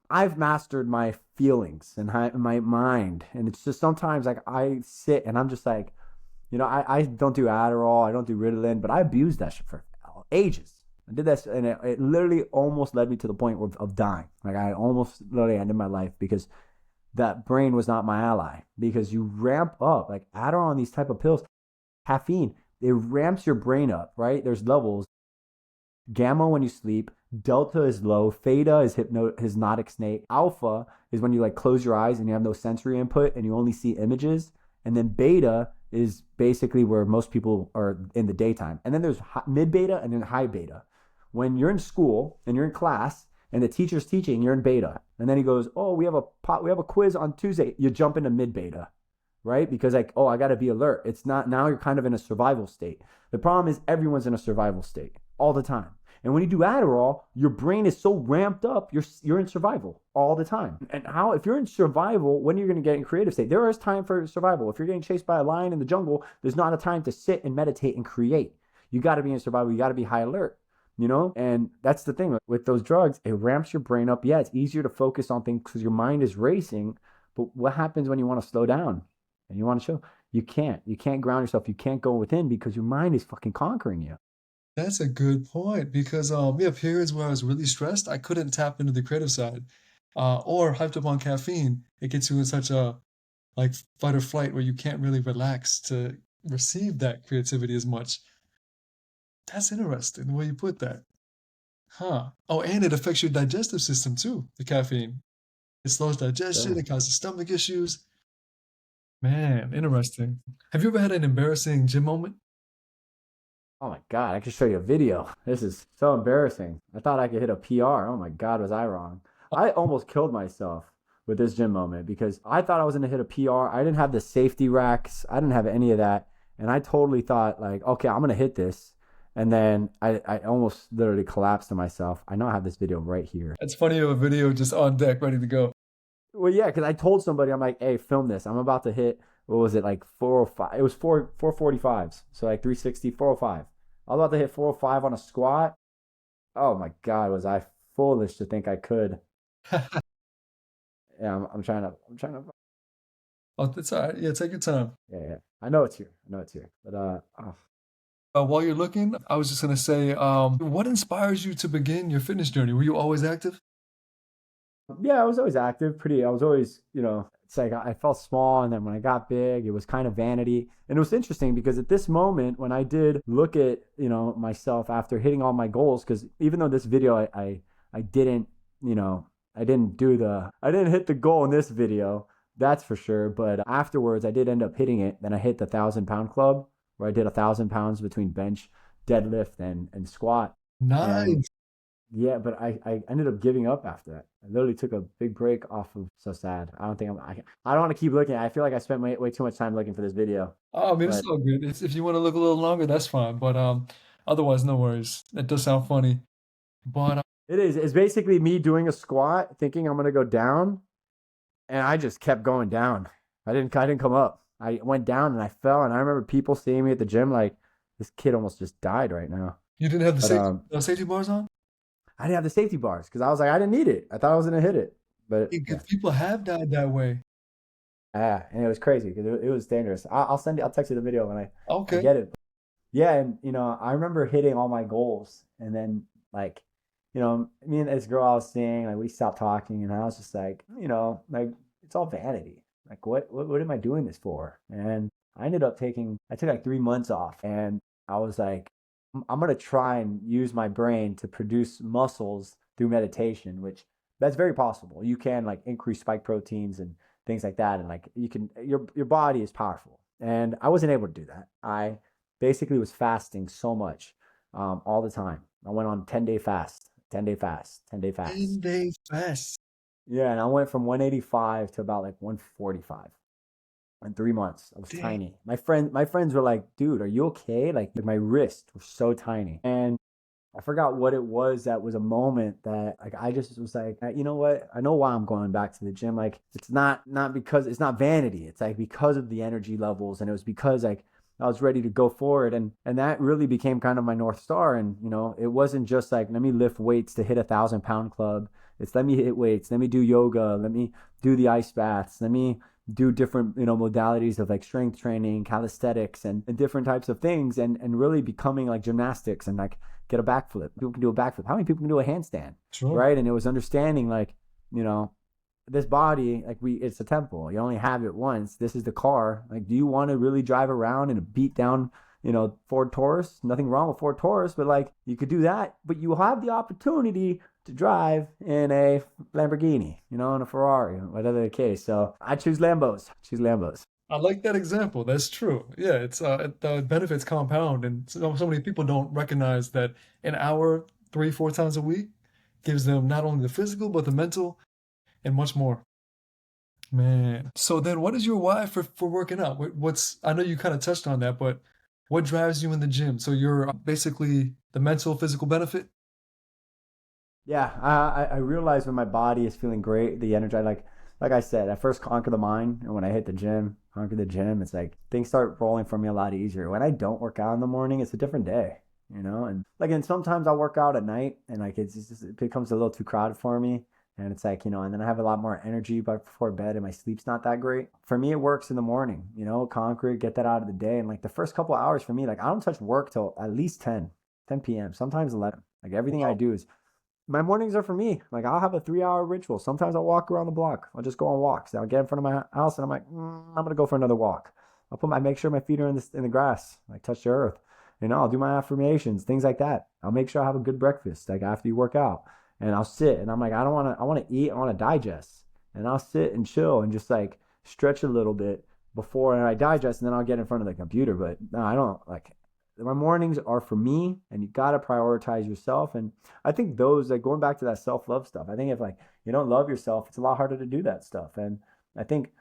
I've mastered my feelings and my mind, and it's just sometimes like I sit and I'm just like, I don't do Adderall, I don't do Ritalin, but I abused that shit for ages. I did that, and it literally almost led me to the point of dying. Like I almost literally ended my life because that brain was not my ally. Because you ramp up like Adderall and these type of pills, caffeine, it ramps your brain up. Right? There's levels. Gamma when you sleep, delta is low, theta is hypnotic state, alpha is when you like close your eyes and you have no sensory input and you only see images, and then beta is basically where most people are in the daytime. And then there's mid beta and then high beta. When you're in school and you're in class and the teacher's teaching, you're in beta. And then he goes, oh, we have a quiz on Tuesday. You jump into mid beta, right? Because like, oh, I got to be alert. It's not, now you're kind of in a survival state. The problem is everyone's in a survival state all the time. And when you do Adderall, your brain is so ramped up, you're in survival all the time. And how, if you're in survival, when are you going to get in creative state? There is time for survival. If you're getting chased by a lion in the jungle, there's not a time to sit and meditate and create. You got to be in survival. You got to be high alert, you know? And that's the thing with those drugs. It ramps your brain up. Yeah, it's easier to focus on things because your mind is racing. But what happens when you want to slow down and you want to chill? You can't. You can't ground yourself. You can't go within because your mind is fucking conquering you. That's a good point because we have periods where I was really stressed. I couldn't tap into the creative side, or hyped up on caffeine. It gets you in such a like fight or flight where you can't really relax to receive that creativity as much. That's interesting the way you put that, huh? Oh, and it affects your digestive system too. The caffeine, it slows digestion. Sure. It causes stomach issues. Man, interesting. Have you ever had an embarrassing gym moment? Oh my God, I can show you a video. This is so embarrassing. I thought I could hit a PR. Oh my God, was I wrong? I almost killed myself with this gym moment because I thought I was going to hit a PR. I didn't have the safety racks. I didn't have any of that. And I totally thought like, okay, I'm going to hit this. And then I almost literally collapsed to myself. I know I have this video right here. It's funny you have a video just on deck, ready to go. Well, yeah, because I told somebody, I'm like, hey, film this. I'm about to hit, what was it, like 405? It was 445s. So like 360, 405. I was about to hit 405 on a squat. Oh my God, was I foolish to think I could. Yeah, I'm trying to, Oh, it's all right. Yeah, take your time. yeah, yeah. I know it's here. I know it's here. But, oh, While you're looking, I was just gonna say, what inspires you to begin your fitness journey? Were you always active? yeah, I was always active, I was always, it's like I felt small. And then when I got big, it was kind of vanity. And it was interesting because at this moment, when I did look at, myself after hitting all my goals, because even though this video, I didn't, I didn't hit the goal in this video, that's for sure. But afterwards, I did end up hitting it. Then I hit the 1,000 pound club where I did 1,000 pounds between bench, deadlift, and squat. And Nice. yeah, but I ended up giving up after that. I literally took a big break off of. So sad. I don't think I don't want to keep looking. I feel like I spent way too much time looking for this video. Oh, I mean, it's But all good. If you want to look a little longer, that's fine. But otherwise, no worries. It does sound funny. But it's basically me doing a squat, thinking I'm gonna go down, and I just kept going down. I didn't come up. I went down and I fell, and I remember people seeing me at the gym like, this kid almost just died right now. you didn't have the But safety bars on? I didn't have the safety bars because I was like, I didn't need it. I thought I was gonna hit it. But yeah. Because people have died that way. Yeah, and it was crazy because it was dangerous. I'll send you. I'll text you the video when I Okay. get it. Yeah, and I remember hitting all my goals, and then like, me and this girl I was seeing, like we stopped talking, and I was just like, like it's all vanity. Like what am I doing this for? And I took like 3 months off, and I was like, I'm gonna try and use my brain to produce muscles through meditation, which that's very possible. You can like increase spike proteins and things like that, and like your body is powerful. And I wasn't able to do that. I basically was fasting so much, all the time. I went on 10-day fast, 10-day fast, 10-day fast. 10-day fast. Yeah, and I went from 185 to about like 145 in 3 months. I was Damn. tiny. My friends were like, "Dude, are you okay?" Like my wrist was so tiny, and I forgot what it was. That was a moment that like I just was like, you know what? I know why I'm going back to the gym. Like it's not because it's not vanity. It's like because of the energy levels, and it was because like I was ready to go forward, and that really became kind of my North Star. And it wasn't just like let me lift weights to hit 1,000 pound club. It's let me hit weights, let me do yoga, let me do the ice baths, let me do different modalities of like strength training, calisthenics, and different types of things, and really becoming like gymnastics and like get a backflip. People can do a backflip. How many people can do a handstand? Sure. Right? And it was understanding like, this body, like it's a temple. You only have it once. This is the car. Like, do you want to really drive around in a beat down, Ford Taurus? Nothing wrong with Ford Taurus, but like you could do that, but you have the opportunity to drive in a Lamborghini, in a Ferrari, whatever the case. So I choose Lambos. Choose Lambos. I like that example. That's true. Yeah, the benefits compound, and so many people don't recognize that an hour, 3, 4 times a week gives them not only the physical, but the mental and much more. Man. So then what is your why for working out? What's, I know you kind of touched on that, but what drives you in the gym? So you're basically the mental, physical benefit? Yeah, I realize when my body is feeling great, the energy, like I said, I first conquer the mind, and when I hit the gym, conquer the gym, it's like things start rolling for me a lot easier. When I don't work out in the morning, it's a different day, you know? And like, and sometimes I'll work out at night, and like it becomes a little too crowded for me. And it's like, and then I have a lot more energy before bed, and my sleep's not that great. For me, it works in the morning, conquer it, get that out of the day. And like the first couple hours for me, like I don't touch work till at least 10 p.m., sometimes 11. Like everything I Wow. do is my mornings are for me. Like I'll have a 3 hour ritual. Sometimes I'll walk around the block. I'll just go on walks. I'll get in front of my house and I'm like, I'm gonna go for another walk. I make sure my feet are in the grass, like touch the earth. I'll do my affirmations, things like that. I'll make sure I have a good breakfast, like after you work out. And I'll sit and I'm like, I wanna eat, I wanna digest. And I'll sit and chill and just like stretch a little bit before I digest, and then I'll get in front of the computer. But no, I don't like my mornings are for me, and you got to prioritize yourself. And I think those, like going back to that self-love stuff, I think if like you don't love yourself, it's a lot harder to do that stuff. And I think,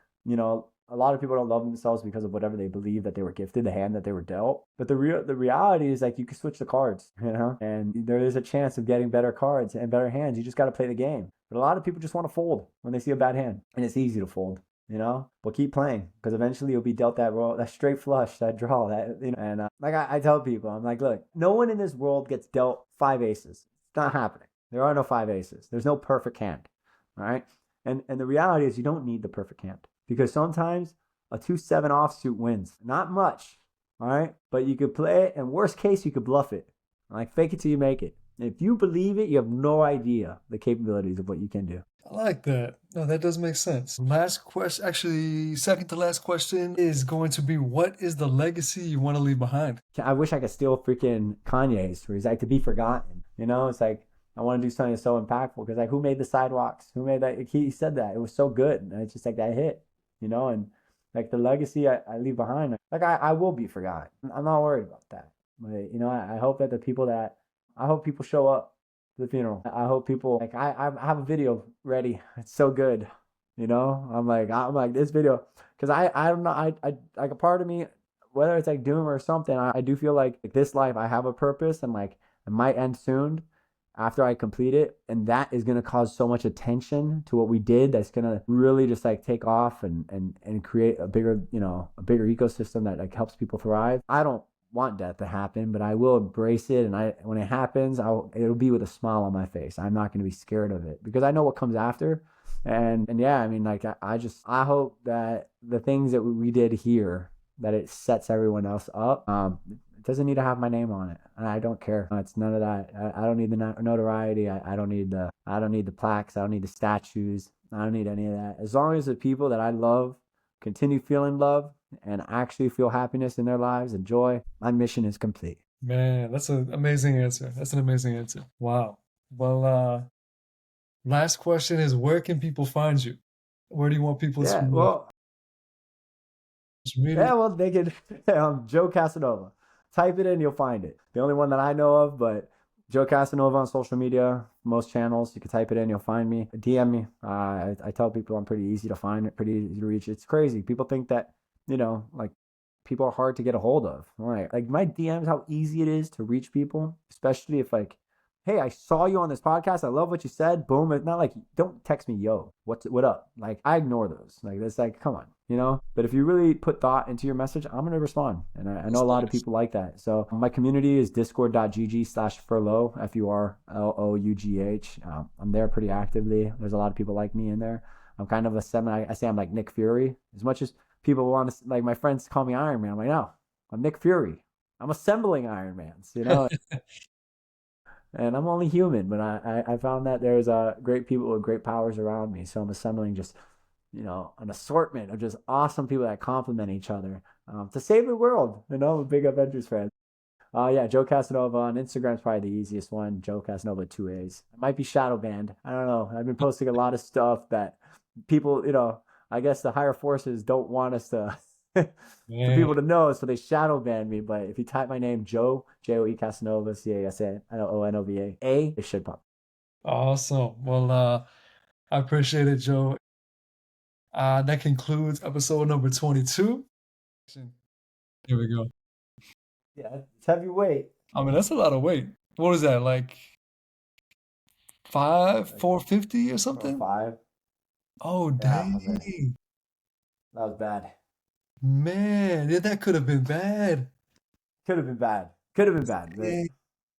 a lot of people don't love themselves because of whatever they believe that they were gifted, the hand that they were dealt. But the reality is like you can switch the cards, and there is a chance of getting better cards and better hands. You just got to play the game. But a lot of people just want to fold when they see a bad hand, and it's easy to fold. But keep playing, because eventually you'll be dealt that roll, that straight flush, that draw, and like I tell people, I'm like, look, no one in this world gets dealt five aces. It's not happening. There are no five aces. There's no perfect hand. All right. And the reality is you don't need the perfect hand, because sometimes a 2-7 offsuit wins. Not much. All right. But you could play it, and worst case, you could bluff it. Like fake it till you make it. And if you believe it, you have no idea the capabilities of what you can do. I like that. No, that does make sense. Last question, actually, second to last question is going to be, what is the legacy you want to leave behind? I wish I could steal freaking Kanye's, where he's like, to be forgotten. It's like I want to do something so impactful, because like who made the sidewalks? Who made that? He said that it was so good, and it's just like that hit, and like the legacy I leave behind. Like I will be forgotten. I'm not worried about that. But I hope that I hope people show up to the funeral. I hope people like I have a video ready. It's so good. I'm like this video, because I don't know, I like a part of me, whether it's like doom or something, I do feel like this life I have a purpose, and like it might end soon after I complete it, and that is gonna cause so much attention to what we did, that's gonna really just like take off and create a bigger ecosystem that like helps people thrive. I don't want that to happen, but I will embrace it, and when it happens, it'll be with a smile on my face. I'm not gonna be scared of it, because I know what comes after. And yeah, I mean, like I hope that the things that we did here, that it sets everyone else up. It doesn't need to have my name on it, and I don't care. It's none of that. I don't need the notoriety. I don't need the plaques. I don't need the statues. I don't need any of that. As long as the people that I love continue feeling love and actually feel happiness in their lives and joy, my mission is complete. Man, that's an amazing answer. That's an amazing answer. Wow. Well, last question is, where can people find you? Where do you want people Yeah, to well, social media? Yeah, well, they could. Joe Casanova. Type it in, you'll find it. The only one that I know of, but Joe Casanova on social media, most channels. You can type it in, you'll find me. DM me. I tell people I'm pretty easy to find, pretty easy to reach. It's crazy. People think that, like people are hard to get a hold of. Right? Like my DMs, how easy it is to reach people, especially if like, hey, I saw you on this podcast. I love what you said. Boom. It's not like, don't text me, yo, what up? Like I ignore those. Like it's like, come on. But if you really put thought into your message, I'm going to respond. And I know That's a lot of nice. people like that. So my community is discord.gg/furlough, FURLOUGH. I'm there pretty actively. There's a lot of people like me in there. I'm kind of I say I'm like Nick Fury. As much as people want to, like my friends call me Iron Man, I'm like, no, I'm Nick Fury. I'm assembling Iron Mans. And I'm only human, but I found that there's great people with great powers around me. So I'm assembling just, an assortment of just awesome people that complement each other to save the world. I'm a big Avengers fan. Yeah, Joe Casanova on Instagram is probably the easiest one. Joe Casanova, 2 A's. I might be shadow banned. I don't know. I've been posting a lot of stuff that people, I guess the higher forces don't want us to for Man. people to know, so they shadow ban me. But if you type my name, Joe, Joe Casanova, Casanova, it should pop. Awesome. Well, I appreciate it, Joe. That concludes episode number 22. Here we go. Yeah, it's heavyweight. I mean, that's a lot of weight. What was that, like Like 450 or something? 405. Oh, Yeah, I mean, dang. that was bad. Man, yeah, that could have been bad. Could have been bad. Could have been bad. But Dang.